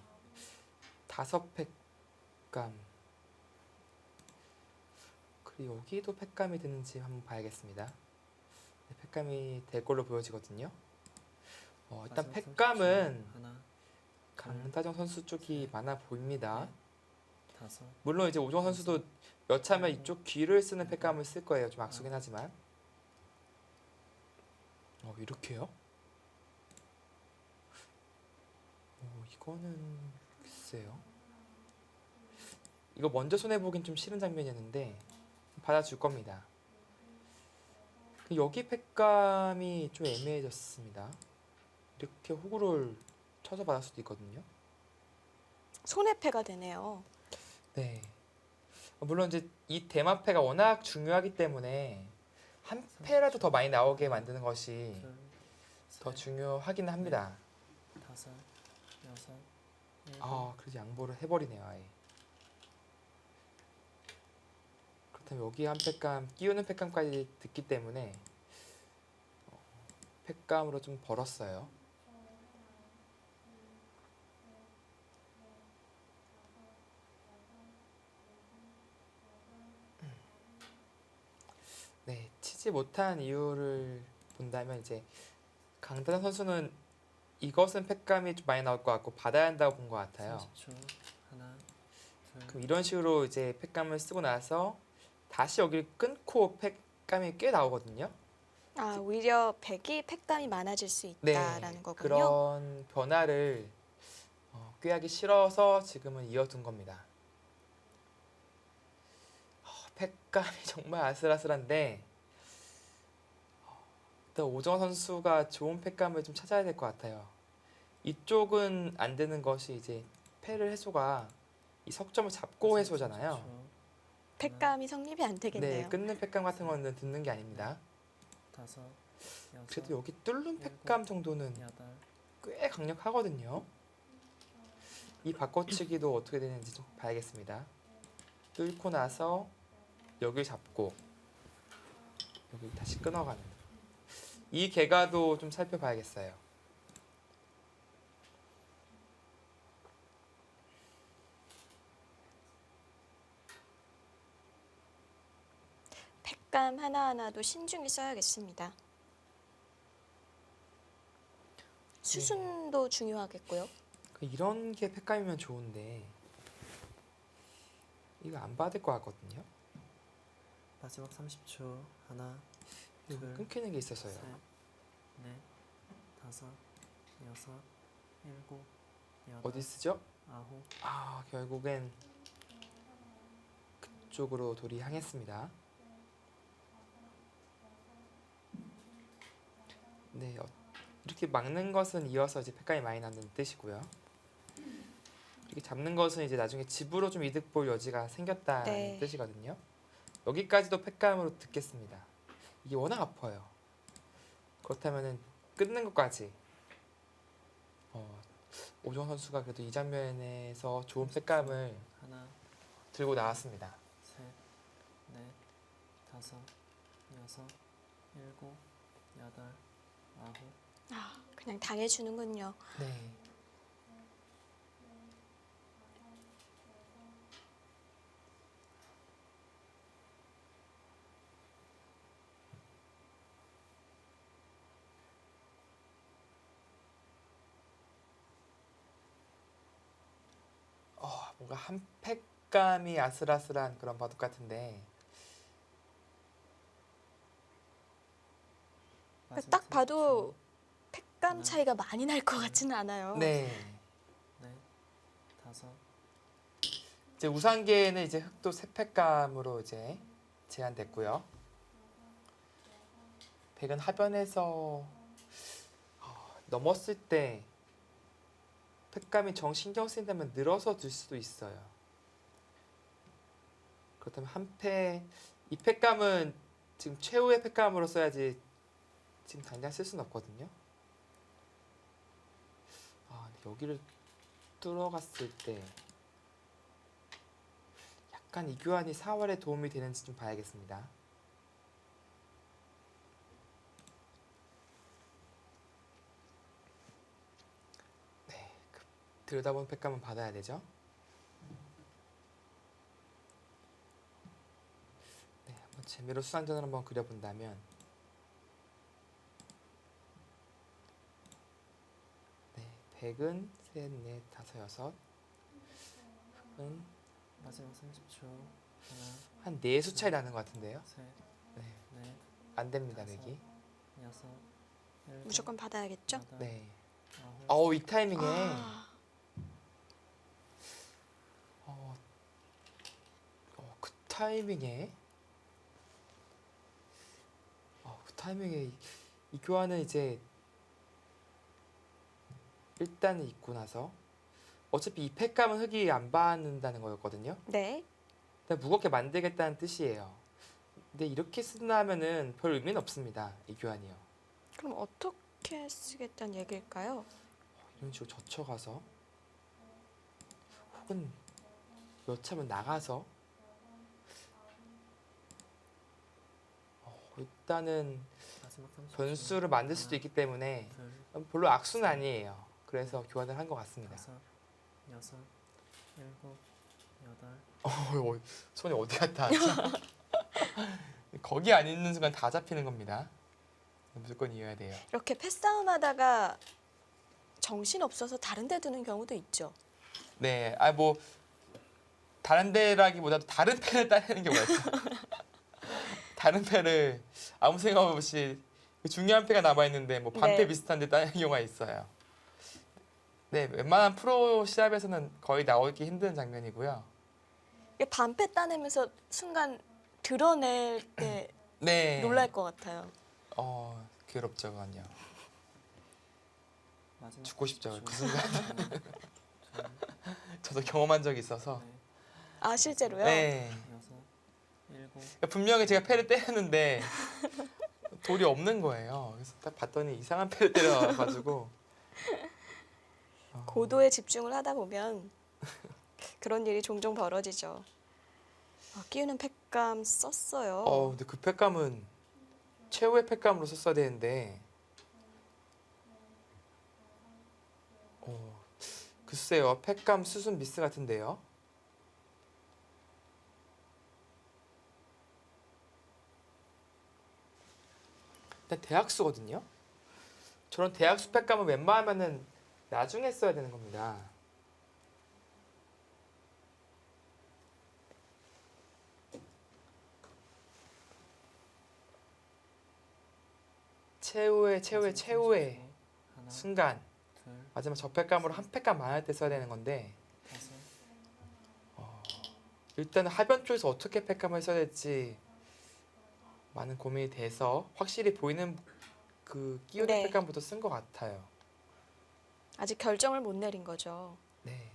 Speaker 2: 5패감. 그리고 여기도 패감이 드는지 한번 봐야겠습니다. 네, 패감이 될 걸로 보여지거든요. 일단
Speaker 3: 마지막
Speaker 2: 패감은
Speaker 3: 선수 하나,
Speaker 2: 강다정 선수 쪽이 많아 보입니다.
Speaker 3: 다섯,
Speaker 2: 물론 이제 오종 선수도 여차하면 이쪽 귀를 쓰는 패감을 쓸 거예요. 좀 악수긴 하지만. 이렇게요? 이거는 글쎄요. 이거 먼저 손해 보긴 좀 싫은 장면이었는데 받아줄 겁니다. 여기 패감이 좀 애매해졌습니다. 이렇게 호구를 쳐서 받을 수도 있거든요.
Speaker 1: 손해패가 되네요.
Speaker 2: 네. 물론 이제 이 대마패가 워낙 중요하기 때문에 한 패라도 더 많이 나오게 만드는 것이
Speaker 3: 둘,
Speaker 2: 더
Speaker 3: 셋,
Speaker 2: 중요하긴 합니다.
Speaker 3: 다섯, 여섯, 일곱.
Speaker 2: 아, 그래서 양보를 해버리네요, 아예. 그렇다면 여기 한 팩감, 끼우는 팩감까지 듣기 때문에 팩감으로 좀 벌었어요. 네, 치지 못한 이유를 본다면 이제 강다현 선수는 이것은 팩감이 좀 많이 나올 것 같고 받아야 한다고 본 것 같아요.
Speaker 3: 30초. 하나, 둘,
Speaker 2: 그럼 이런 식으로 이제 팩감을 쓰고 나서 다시 여기를 끊고 팩감이 꽤 나오거든요.
Speaker 1: 아, 오히려 백이 팩감이 많아질 수 있다라는 거군요.
Speaker 2: 그런 변화를 꾀하기 싫어서 지금은 이어둔 겁니다. 팩감이 정말 아슬아슬한데 일단 오정환 선수가 좋은 팩감을 좀 찾아야 될 것 같아요. 이쪽은 안 되는 것이 이제 패를 해소가 이 석점을 잡고 해소잖아요.
Speaker 3: 30초.
Speaker 1: 팩감이 성립이 안 되겠네요.
Speaker 2: 네, 끊는 팩감 같은 거는 듣는 게 아닙니다.
Speaker 3: 다섯, 여섯,
Speaker 2: 그래도 여기 뚫는 팩감 정도는
Speaker 3: 여덟.
Speaker 2: 꽤 강력하거든요. 이 바꿔치기도 어떻게 되는지 좀 봐야겠습니다. 뚫고 나서 여기 잡고 여기 다시 끊어가는 이 개가도 좀 살펴봐야겠어요.
Speaker 1: 팩감 하나하나도 신중히 써야겠습니다. 수순도 중요하겠고요.
Speaker 2: 이런 게 팩감이면 좋은데 이거 안 받을 것 같거든요.
Speaker 3: 마지막 30초. 하나,
Speaker 2: 이거
Speaker 3: 둘,
Speaker 2: 끊기는 게 있어서요.
Speaker 3: 셋, 넷, 다섯, 여섯, 일곱, 여덟,
Speaker 2: 어디 쓰죠?
Speaker 3: 아홉.
Speaker 2: 아, 결국엔 그쪽으로 돌이 향했습니다. 네, 이렇게 막는 것은 이어서 이제 팩감이 많이 나는 뜻이고요. 이렇게 잡는 것은 이제 나중에 집으로 좀 이득 볼 여지가 생겼다는
Speaker 1: 네.
Speaker 2: 뜻이거든요. 여기까지도 팩감으로 듣겠습니다. 이게 워낙 아파요. 그렇다면은 끊는 것까지 오정환 선수가 그래도 이 장면에서 좋은 팩감을
Speaker 3: 하나,
Speaker 2: 들고 나왔습니다.
Speaker 3: 셋, 넷, 다섯, 여섯, 일곱, 여덟, 아홉.
Speaker 1: 아, 그냥 당해주는군요.
Speaker 2: 네. 뭔가 한 팩감이 아슬아슬한 그런 바둑 같은데
Speaker 3: 마지막
Speaker 1: 딱 봐도
Speaker 3: 30초.
Speaker 1: 팩감
Speaker 3: 하나,
Speaker 1: 차이가 많이 날 것 같지는 않아요.
Speaker 2: 네.
Speaker 3: 넷, 다섯,
Speaker 2: 이제 우상계는 이제 흑도 세 팩감으로 이제 제한됐고요. 백은 하변에서 넘었을 때 팩감이 정 신경 쓰인다면 늘어서 들 수도 있어요. 그렇다면 이 팩감은 지금 최후의 팩감으로 써야지 지금 당장 쓸 수는 없거든요. 근데 여기를 뚫어갔을 때 약간 이 교환이 4월에 도움이 되는지 좀 봐야겠습니다. 네, 들여다본 팩감은 받아야 되죠. 네, 한번 재미로 수상전을 한번 그려본다면 네, 100은 셋, 넷, 다섯, 여섯 은
Speaker 3: 마지막 30초. 하나,
Speaker 2: 한 4수 차이 나는 것 같은데요.
Speaker 3: 셋,
Speaker 2: 네,
Speaker 3: 넷,
Speaker 2: 안 됩니다,
Speaker 3: 다섯.
Speaker 2: 100이.
Speaker 3: 여섯, 일곱,
Speaker 1: 무조건 받아야겠죠?
Speaker 3: 여덟,
Speaker 2: 네.
Speaker 3: 아홉.
Speaker 2: 이 타이밍에
Speaker 1: 아,
Speaker 2: 그 타이밍에 그 타이밍에 이 교환은 이제 일단은 입고 나서 어차피 이 팩감은 흙이 안 받는다는 거였거든요.
Speaker 1: 네.
Speaker 2: 근데 무겁게 만들겠다는 뜻이에요. 근데 이렇게 쓴다면은 별 의미는 없습니다. 이 교환이요.
Speaker 1: 그럼 어떻게 쓰겠다는 얘기일까요?
Speaker 2: 이런 식으로 젖혀가서 혹은 여차하면 나가서 일단은
Speaker 3: 마지막 30초.
Speaker 2: 변수를 만들 수도 있기 때문에
Speaker 3: 둘,
Speaker 2: 별로 악수는 아니에요. 그래서 교환을 한 것 같습니다.
Speaker 3: 다섯, 여섯, 일곱, 여덟.
Speaker 2: 손이 어디 갔다 왔지? 거기 안 있는 순간 다 잡히는 겁니다. 무조건 이어야 돼요.
Speaker 1: 이렇게 패싸움하다가 정신 없어서 다른 데 두는 경우도 있죠.
Speaker 2: 네, 뭐 다른 데라기보다도 다른 패를 따내는 경우가 있어요. 다른 패를 아무 생각 없이 중요한 패가 남아 있는데 뭐 반패
Speaker 1: 네.
Speaker 2: 비슷한데 따내는 경우가 있어요. 네, 웬만한 프로 시합에서는 거의 나오기 힘든 장면이고요.
Speaker 1: 이게 반패 따내면서 순간 드러낼 때
Speaker 2: 네,
Speaker 1: 놀랄 것 같아요.
Speaker 2: 괴롭죠, 그건요.
Speaker 3: 마지막
Speaker 2: 죽고 싶죠,
Speaker 3: 30초.
Speaker 2: 그 순간.
Speaker 3: 하나, 둘,
Speaker 2: 저도 경험한 적이 있어서.
Speaker 3: 넷,
Speaker 1: 아, 실제로요?
Speaker 2: 네.
Speaker 3: 여섯, 일곱.
Speaker 2: 분명히 제가 패를 때렸는데 돌이 없는 거예요. 그래서 딱 봤더니 이상한 패를 때려가지고
Speaker 1: 고도에 집중을 하다 보면 그런 일이 종종 벌어지죠. 끼우는 팩감 썼어요.
Speaker 2: 근데 그 팩감은 최후의 팩감으로 썼어야 되는데 글쎄요. 팩감 수순 미스 같은데요. 일단 대학수거든요. 저런 대학수 팩감은 웬만하면은 나중에 써야 되는 겁니다. 최후의
Speaker 3: 마지막 30초. 하나,
Speaker 2: 순간
Speaker 3: 둘,
Speaker 2: 마지막 저 팩감으로 한 팩감 많을 때 써야 되는 건데
Speaker 3: 다섯,
Speaker 2: 일단은 하변 쪽에서 어떻게 팩감을 써야 될지 많은 고민이 돼서 확실히 보이는 그 끼우는
Speaker 1: 네.
Speaker 2: 팩감부터 쓴 것 같아요.
Speaker 1: 아직 결정을 못 내린 거죠.
Speaker 2: 네.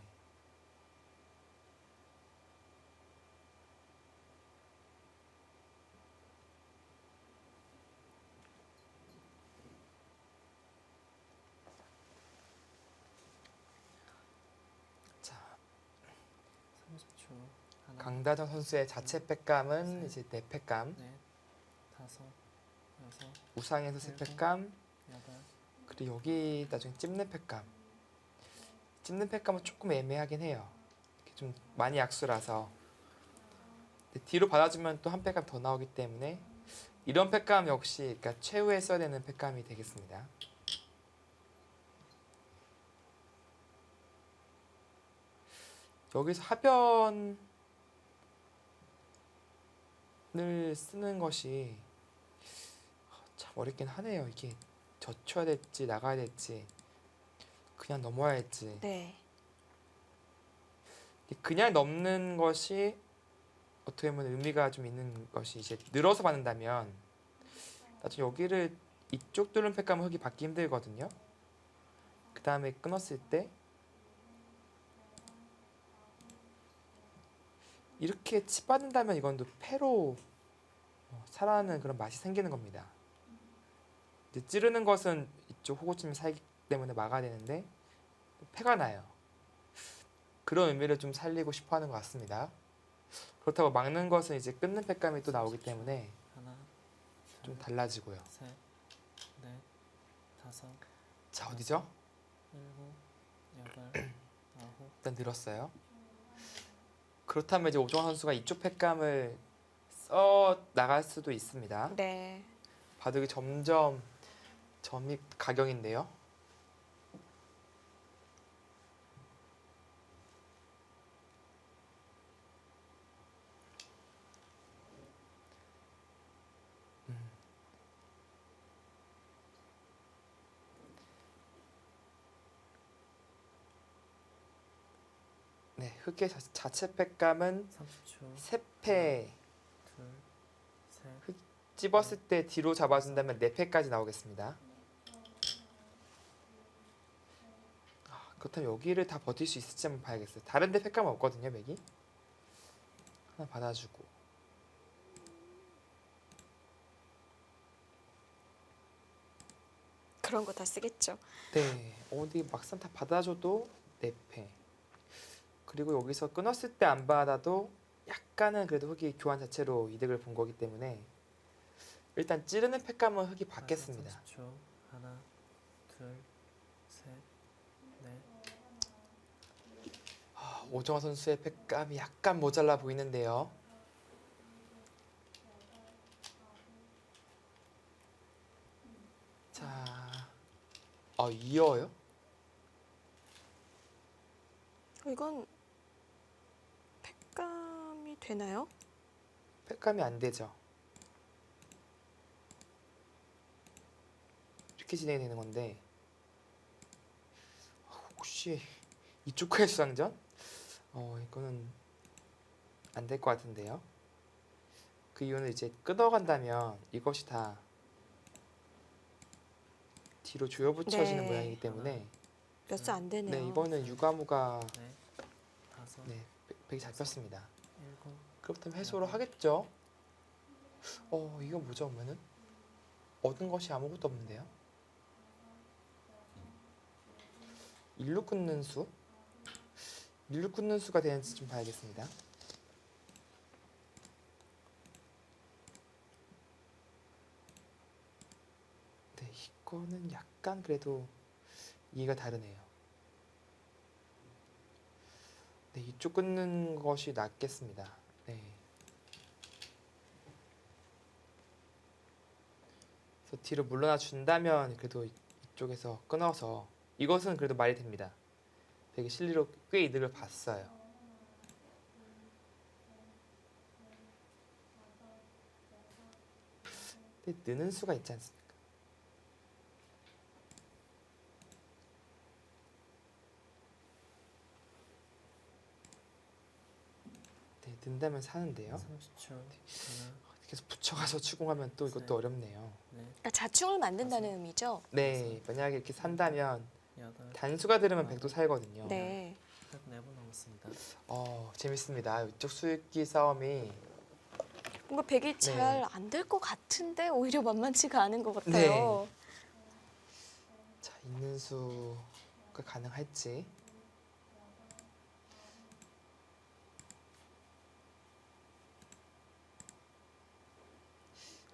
Speaker 2: 자,
Speaker 3: 30초. 하나,
Speaker 2: 강다정 선수의 자체 팩감은 이제 네 팩감,
Speaker 3: 넷, 다섯, 여섯,
Speaker 2: 우상에서 세
Speaker 3: 일곱.
Speaker 2: 팩감,
Speaker 3: 여덟.
Speaker 2: 그리고 여기 나중에 찝는 팩감. 찝는 팩감은 조금 애매하긴 해요. 이렇게 좀 많이 약수라서. 근데 뒤로 받아주면 또 한 팩감 더 나오기 때문에 이런 팩감 역시 그러니까 최후에 써야 되는 팩감이 되겠습니다. 여기서 하변을 쓰는 것이 참 어렵긴 하네요. 이게 젖혀야 될지 나가야 될지 그냥 넘어야 할지.
Speaker 1: 네.
Speaker 2: 그냥 넘는 것이 어떻게 보면 의미가 좀 있는 것이 이제 늘어서 받는다면 나중에 여기를 이쪽 뚫는 팩감은 흙이 받기 힘들거든요. 그 다음에 끊었을 때 이렇게 치받는다면 이건 또 패로 살아나는 그런 맛이 생기는 겁니다. 이제 찌르는 것은 이쪽 호구침이 살기 때문에 막아야 되는데 패가 나요. 그런 의미를 좀 살리고 싶어 하는 것 같습니다. 그렇다고 막는 것은 이제 끊는 팩감이 또 나오기 때문에
Speaker 3: 하나,
Speaker 2: 좀 달라지고요.
Speaker 3: 셋, 넷, 다섯,
Speaker 2: 자, 어디죠?
Speaker 3: 일곱, 여덟, 아홉.
Speaker 2: 일단 늘었어요. 그렇다면 이제 오종환 선수가 이쪽 팩감을 써 나갈 수도 있습니다.
Speaker 1: 네.
Speaker 2: 바둑이 점점 점이 가경인데요. 네, 흑의 자체 팩감은
Speaker 3: 30초.
Speaker 2: 세패
Speaker 3: 둘, 셋,
Speaker 2: 찝었을 때 뒤로 잡아준다면 4패까지 나오겠습니다. 그렇다면 여기를 다 버틸 수 있을지 한번 봐야겠어요. 다른 데 팩감 없거든요, 맥이. 하나 받아주고.
Speaker 1: 그런 거 다 쓰겠죠.
Speaker 2: 네. 근데 막상 다 받아줘도 4패. 그리고 여기서 끊었을 때 안 받아도 약간은 그래도 흑이 교환 자체로 이득을 본 거기 때문에 일단 찌르는 팩감은 흑이 받겠습니다.
Speaker 3: 30초. 하나, 둘, 셋, 넷.
Speaker 2: 오정화 선수의 팩감이 약간 모자라 보이는데요. 자, 이어요?
Speaker 1: 이건 팩감이 되나요?
Speaker 2: 팩감이 안 되죠. 이렇게 진행이 되는 건데 혹시 이쪽 코의 수상전? 이거는 안 될 것 같은데요. 그 이유는 이제 끊어간다면 이것이 다 뒤로 조여붙여지는
Speaker 1: 네.
Speaker 2: 모양이기 때문에
Speaker 1: 몇 수 안 되네요.
Speaker 2: 네, 이번은 유가무가
Speaker 3: 넷, 다섯,
Speaker 2: 네, 백이 잡혔습니다.
Speaker 3: 일곱.
Speaker 2: 그렇다면 해소를 하겠죠. 이거 뭐죠, 그러면은? 얻은 것이 아무것도 없는데요. 일루 끊는 수? 일루 끊는 수가 되는지 좀 봐야겠습니다. 네, 이거는 약간 그래도 이해가 다르네요. 네, 이쪽 끊는 것이 낫겠습니다. 네. 그래서 뒤로 물러나 준다면 그래도 이쪽에서 끊어서 이것은 그래도 말이 됩니다. 되게 실리로 꽤 이득을 봤어요. 근데 느는 수가 있지 않습니까? 네, 는다면 사는데요.
Speaker 3: 30초. 하나,
Speaker 2: 계속 붙여가서 추궁하면 또 이것도 어렵네요.
Speaker 3: 넷,
Speaker 1: 그러니까 자충을 만든다는 의미죠.
Speaker 2: 네, 만약에 이렇게 산다면
Speaker 3: 여덟.
Speaker 2: 단수가 들으면 백도 살거든요.
Speaker 1: 네.
Speaker 3: 딱 4분 남았습니다.
Speaker 2: 재밌습니다. 이쪽 수익기 싸움이
Speaker 1: 뭔가 백이
Speaker 2: 네.
Speaker 1: 잘 안 될 것 같은데 오히려 만만치가 않은 것 같아요.
Speaker 2: 네. 자, 있는 수가 가능할지.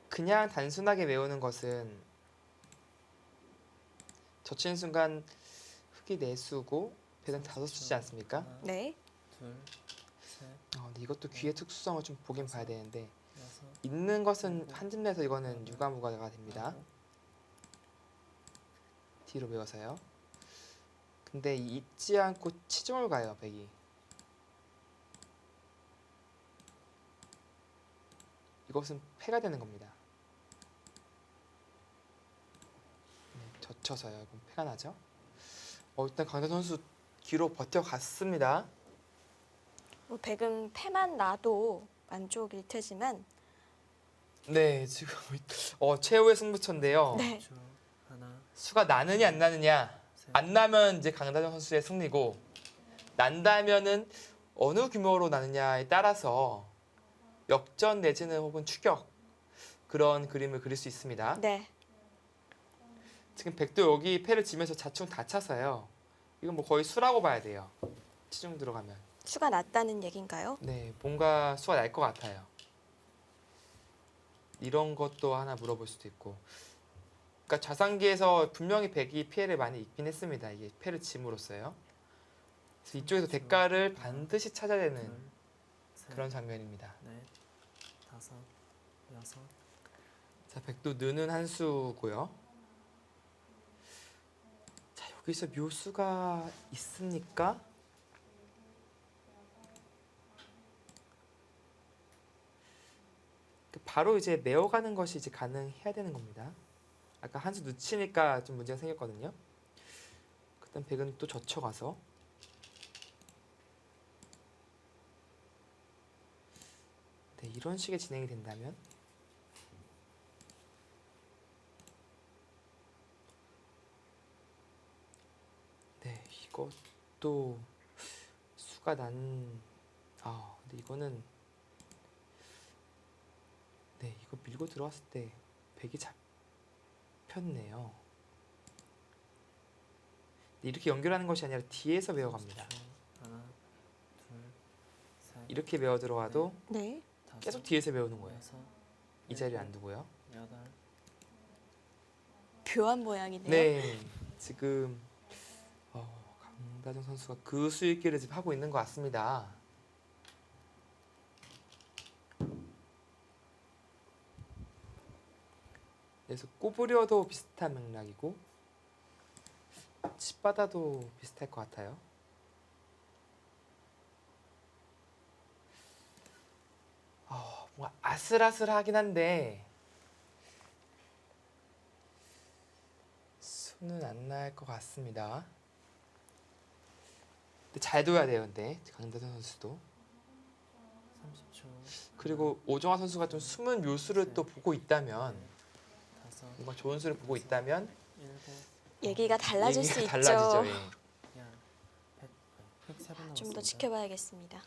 Speaker 2: 그냥 단순하게 외우는 것은 젖히는 순간 흑이 4수고 백은 5수지 않습니까?
Speaker 3: 하나,
Speaker 1: 네.
Speaker 3: 둘, 셋,
Speaker 2: 근데 이것도 귀의 특수성을 좀 보긴 봐야 되는데
Speaker 3: 여섯,
Speaker 2: 있는 것은 한 줌 내서 이거는 유가무가가 됩니다.
Speaker 3: 아홉.
Speaker 2: 뒤로 외워서요. 근데 잊지 않고 치중을 가요, 백이. 이것은 패가 되는 겁니다. 네, 젖혀서요. 이건 패가 나죠. 일단 강대 선수 뒤로 버텨갔습니다.
Speaker 1: 뭐 백은 패만 나도 만족일 테지만
Speaker 2: 네, 지금 최후의 승부처인데요.
Speaker 1: 네.
Speaker 3: 10초. 하나,
Speaker 2: 수가 나느냐 안 나느냐.
Speaker 3: 셋,
Speaker 2: 안 나면 이제 강다정 선수의 승리고 난다면은 어느 규모로 나느냐에 따라서 역전 내지는 혹은 추격 그런 그림을 그릴 수 있습니다.
Speaker 1: 네.
Speaker 2: 지금 백도 여기 패를 지면서 자충 다 차서요. 이건 뭐 거의 수라고 봐야 돼요. 치중 들어가면.
Speaker 1: 수가 낮다는 얘긴가요?
Speaker 2: 네, 뭔가 수가 날 것 같아요. 이런 것도 하나 물어볼 수도 있고. 그러니까 좌상기에서 분명히 백이 피해를 많이 입긴 했습니다. 이게 패를 짐으로써요. 그래서 이쪽에서 대가를 반드시 찾아야 되는
Speaker 3: 둘, 셋,
Speaker 2: 그런 장면입니다.
Speaker 3: 넷, 다섯, 여섯.
Speaker 2: 자, 백도 느는 한 수고요. 자, 여기서 묘수가 있습니까? 바로 이제 메어가는 것이 이제 가능해야 되는 겁니다. 아까 한 수 늦추니까 좀 문제가 생겼거든요. 그다음 백은 또 젖혀가서 네, 이런 식의 진행이 된다면 네, 이것도 수가 근데 이거는 네, 이거 밀고 들어왔을 때 백이 잡혔네요. 이렇게 연결하는 것이 아니라 뒤에서 외워갑니다.
Speaker 3: 30초. 하나, 둘, 셋,
Speaker 2: 이렇게 외워 들어와도
Speaker 1: 네.
Speaker 3: 다섯,
Speaker 2: 계속 뒤에서 외우는 거예요.
Speaker 3: 여섯,
Speaker 2: 이 자리에 안 두고요.
Speaker 3: 여덟,
Speaker 1: 교환 모양이네요.
Speaker 2: 네, 지금 강다정 선수가 그 수익기를 지금 하고 있는 것 같습니다. 그래서 꼬부려도 비슷한 맥락이고 칩받아도 비슷할 것 같아요. 뭔가 아슬아슬하긴 한데 수는 안 날 것 같습니다. 근데 잘 둬야 돼요. 근데 강다정 선수도.
Speaker 3: 30초.
Speaker 2: 그리고 오정화 선수가 좀 숨은 묘수를 또 보고 있다면,
Speaker 3: 다섯,
Speaker 2: 뭔가 좋은 수를 보고 있다면
Speaker 3: 일곱,
Speaker 1: 얘기가 달라질 수
Speaker 2: 얘기가
Speaker 1: 있죠.
Speaker 2: 달라지죠. 예.
Speaker 3: 야, 100세 번
Speaker 1: 좀 더
Speaker 3: 남았습니다.
Speaker 1: 지켜봐야겠습니다.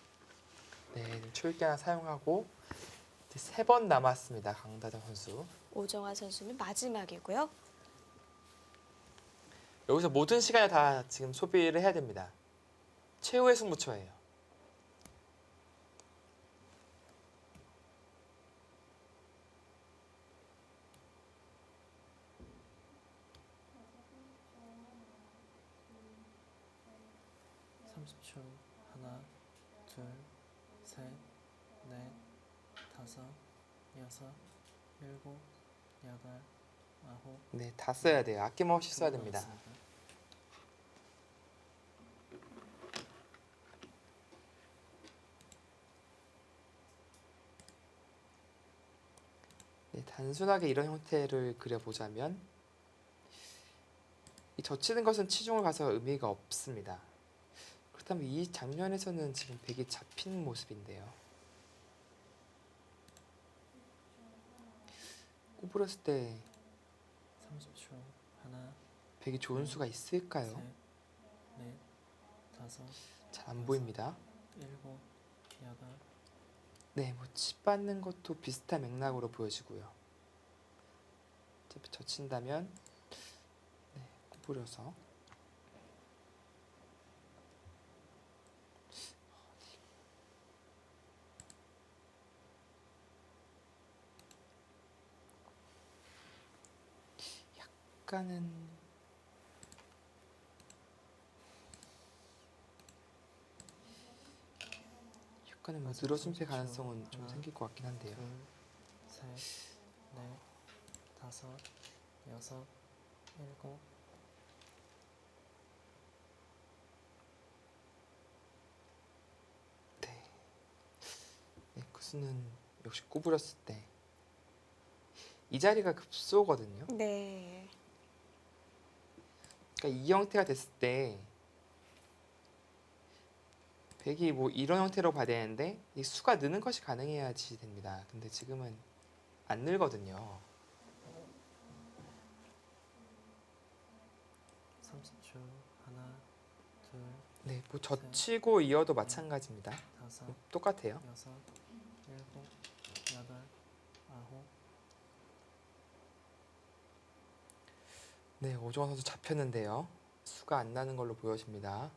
Speaker 2: 네, 초읽기 하나 사용하고 이제 3번 남았습니다. 강다정 선수.
Speaker 1: 오정화 선수는 마지막이고요.
Speaker 2: 여기서 모든 시간을 다 지금 소비를 해야 됩니다. 최후의 승부처예요.
Speaker 3: 하나, 둘, 셋, 넷, 다섯, 여섯, 일곱, 여덟, 아홉.
Speaker 2: 네, 다 써야 돼요. 아낌없이 써야 됩니다.
Speaker 3: 남았습니다.
Speaker 2: 네, 단순하게 이런 형태를 그려보자면 이 젖히는 것은 치중을 가서 의미가 없습니다. 그렇다면 이 장면에서는 지금 백이 잡힌 모습인데요. 꼬부렸을 때
Speaker 3: 30초. 하나,
Speaker 2: 백이 좋은 수가 있을까요?
Speaker 3: 셋, 넷, 다섯,
Speaker 2: 잘 안 보입니다.
Speaker 3: 일곱, 여덟.
Speaker 2: 네, 뭐 칩받는 것도 비슷한 맥락으로 보여지고요. 어차피 젖힌다면 네, 꼬부려서 약간은 뭐 늘어짐의 가능성은 좀 생길 것 같긴 한데요.
Speaker 3: 둘, 셋, 넷, 다섯, 여섯, 일곱.
Speaker 2: 네. 네, 그 수는 역시 꼬부렸을 때 이 자리가 급소거든요.
Speaker 1: 네.
Speaker 2: 그러니까 이 형태가 됐을 때 백이 뭐 이런 형태로 봐야 되는데 이 수가 느는 것이 가능해야지 됩니다. 근데 지금은 안 늘거든요.
Speaker 3: 30초. 하나, 둘,
Speaker 2: 네, 뭐 젖히고 이어도 마찬가지입니다.
Speaker 3: 다섯,
Speaker 2: 똑같아요.
Speaker 3: 여섯, 일곱, 여덟, 아홉.
Speaker 2: 네, 오정환 선수 잡혔는데요. 수가 안 나는 걸로 보여집니다.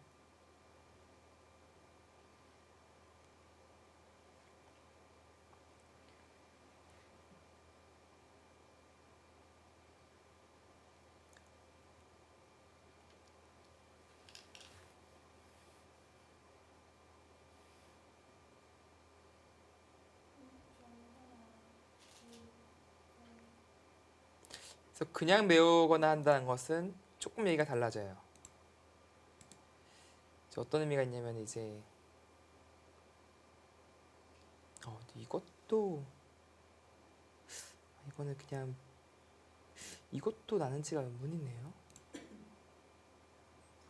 Speaker 2: 그래서 그냥 메우거나 한다는 것은 조금 얘기가 달라져요. 이제 어떤 의미가 있냐면 이제 이것도 이거는 그냥 이것도 나는지가 의문이네요.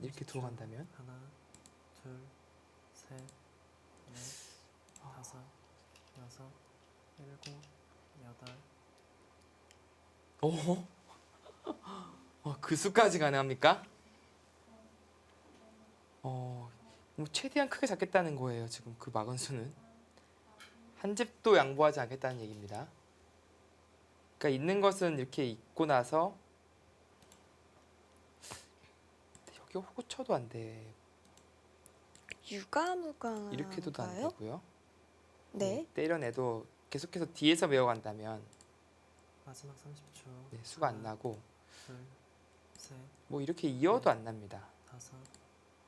Speaker 2: 이렇게
Speaker 3: 30초.
Speaker 2: 들어간다면
Speaker 3: 하나, 둘, 셋, 넷, 다섯, 여섯, 일곱, 여덟.
Speaker 2: 그 수까지 가능합니까? 뭐 최대한 크게 잡겠다는 거예요. 지금 그 막은 수는 한 집도 양보하지 않겠다는 얘기입니다. 그러니까 있는 것은 이렇게 있고 나서 여기 호구 쳐도 안 돼.
Speaker 1: 유가무가
Speaker 2: 이렇게 둬도 안 되고요.
Speaker 1: 네.
Speaker 2: 때려내도 계속해서 뒤에서 메어간다면
Speaker 3: 마지막 30초.
Speaker 2: 네, 수가 안 나고
Speaker 3: 둘, 셋,
Speaker 2: 뭐 이렇게 이어도 안 납니다.
Speaker 3: 다섯,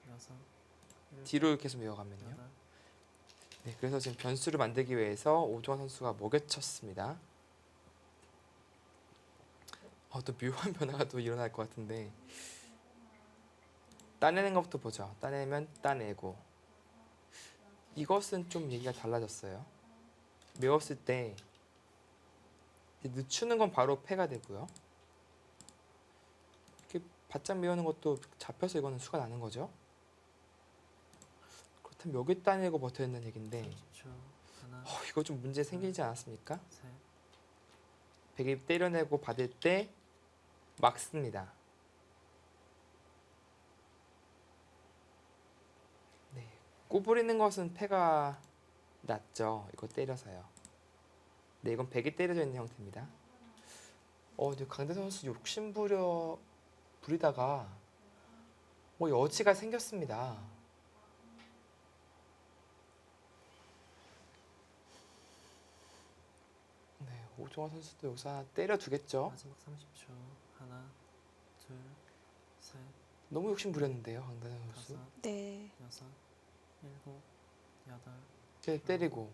Speaker 3: 여섯, 일곱,
Speaker 2: 뒤로 계속 메어가면요.
Speaker 3: 여덟.
Speaker 2: 네, 그래서 지금 변수를 만들기 위해서 오종환 선수가 먹여쳤습니다. 또 묘한 변화가 또 일어날 것 같은데 따내는 것부터 보죠. 따내면 따내고 이것은 좀 얘기가 달라졌어요. 메웠을 때 이제 늦추는 건 바로 패가 되고요. 이렇게 바짝 메우는 것도 잡혀서 이거는 수가 나는 거죠. 그렇다면 여기 따내고 버텨야 된다는 얘기인데
Speaker 3: 30초. 하나,
Speaker 2: 이거 좀 문제 생기지 않았습니까?
Speaker 3: 셋,
Speaker 2: 베개 때려내고 받을 때 막습니다. 네, 꼬부리는 것은 패가 낫죠. 이거 때려서요. 네, 이건 베개 때려져 있는 형태입니다. 근데 강대 선수 부리다가 여지가 생겼습니다. 네, 오종환 선수도 여기서 하나 때려두겠죠.
Speaker 3: 마지막 30초. 하나, 둘, 셋,
Speaker 2: 너무 욕심 부렸는데요, 강대 선수.
Speaker 3: 다섯,
Speaker 1: 네.
Speaker 3: 여섯, 일곱, 여덟.
Speaker 2: 이제 때리고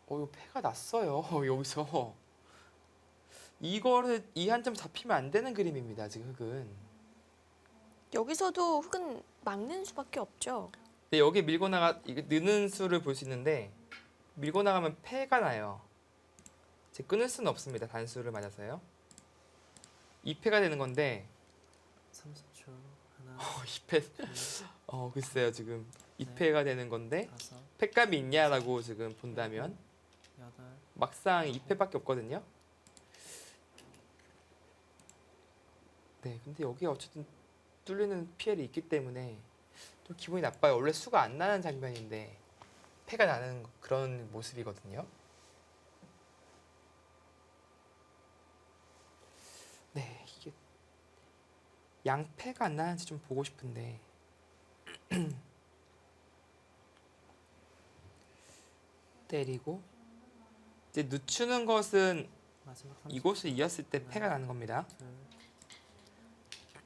Speaker 2: 이거 패가 났어요. 여기서 이거를 이 한 점 잡히면 안 되는 그림입니다. 지금 흑은.
Speaker 1: 여기서도 흑은 막는 수밖에 없죠.
Speaker 2: 근데 여기 밀고 나가 이거 느는 수를 볼 수 있는데 밀고 나가면 패가 나요. 이제 끊을 수는 없습니다. 단수를 맞아서요. 2패가 되는 건데
Speaker 3: 30초. 하나,
Speaker 2: 2패 글쎄요. 지금 2패가 되는 건데
Speaker 3: 다섯,
Speaker 2: 패감이 있냐라고 지금 본다면
Speaker 3: 여덟.
Speaker 2: 막상 2패밖에 없거든요. 네, 근데 여기 어쨌든 뚫리는 피해를 있기 때문에 좀 기분이 나빠요. 원래 수가 안 나는 장면인데 패가 나는 그런 모습이거든요. 네, 이게 양패가 안 나는지 좀 보고 싶은데 때리고 이제 늦추는 것은
Speaker 3: 마지막 30초.
Speaker 2: 이곳을 이었을 때 패가 나는 겁니다.
Speaker 3: 둘,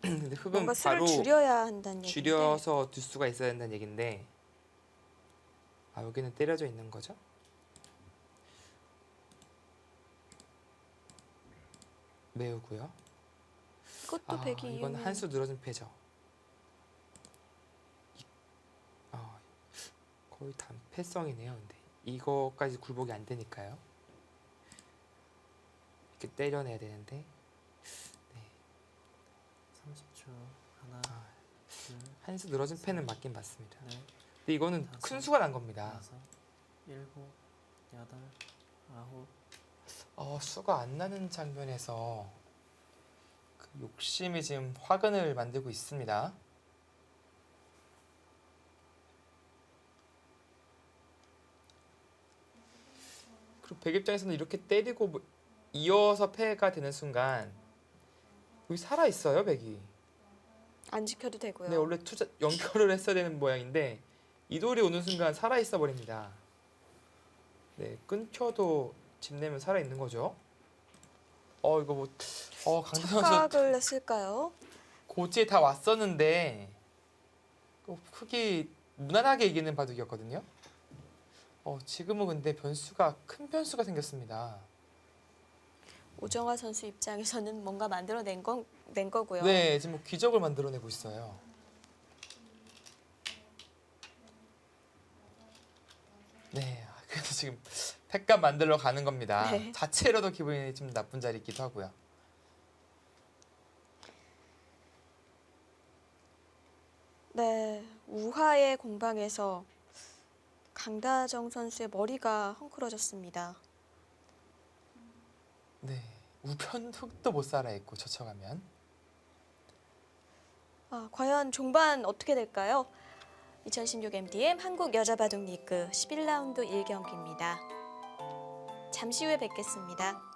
Speaker 2: 근데 흑은
Speaker 1: 뭔가 수를
Speaker 2: 바로
Speaker 1: 줄여야 한다는 얘기인데.
Speaker 2: 줄여서 둘 수가 있어야 된다는 얘긴데 여기는 때려져 있는 거죠. 메우고요.
Speaker 1: 이것도 백이
Speaker 2: 이건
Speaker 1: 이유는
Speaker 2: 한 수 늘어진 패죠. 거의 단패성이네요. 근데 이거까지 굴복이 안 되니까요. 이렇게 때려내야 되는데
Speaker 3: 30초. 하나, 둘,
Speaker 2: 한 수 늘어진 패는 맞긴 맞습니다.
Speaker 3: 넷,
Speaker 2: 근데 이거는
Speaker 3: 다섯,
Speaker 2: 큰 수가 난 겁니다.
Speaker 3: 여섯, 일곱, 여덟, 아홉.
Speaker 2: 수가 안 나는 장면에서 그 욕심이 지금 화근을 만들고 있습니다. 그리고 백 입장에서는 이렇게 때리고 이어서 패가 되는 순간 여기 살아 있어요, 백이.
Speaker 1: 안 지켜도 되고요.
Speaker 2: 네, 원래 연결을 했어야 되는 모양인데 이 돌이 오는 순간 살아 있어 버립니다. 네, 끊겨도 집 내면 살아 있는 거죠. 이거 강대 선수
Speaker 1: 착각을 했을까요?
Speaker 2: 고지에 다 왔었는데 흑이 무난하게 이기는 바둑이었거든요. 지금은 근데 큰 변수가 생겼습니다.
Speaker 1: 오정화 선수 입장에서는 뭔가 만들어낸 낸 거고요.
Speaker 2: 네, 지금 기적을 만들어내고 있어요. 네, 그래서 지금 패감 만들러 가는 겁니다.
Speaker 1: 네.
Speaker 2: 자체로도 기분이 좀 나쁜 자리이기도 하고요.
Speaker 1: 네, 우하의 공방에서 강다정 선수의 머리가 헝클어졌습니다.
Speaker 2: 네, 우편 흙도 못 살아 있고 젖혀가면.
Speaker 1: 과연 종반 어떻게 될까요? 2016 MDM 한국 여자바둑 리그 11라운드 1경기입니다. 잠시 후에 뵙겠습니다.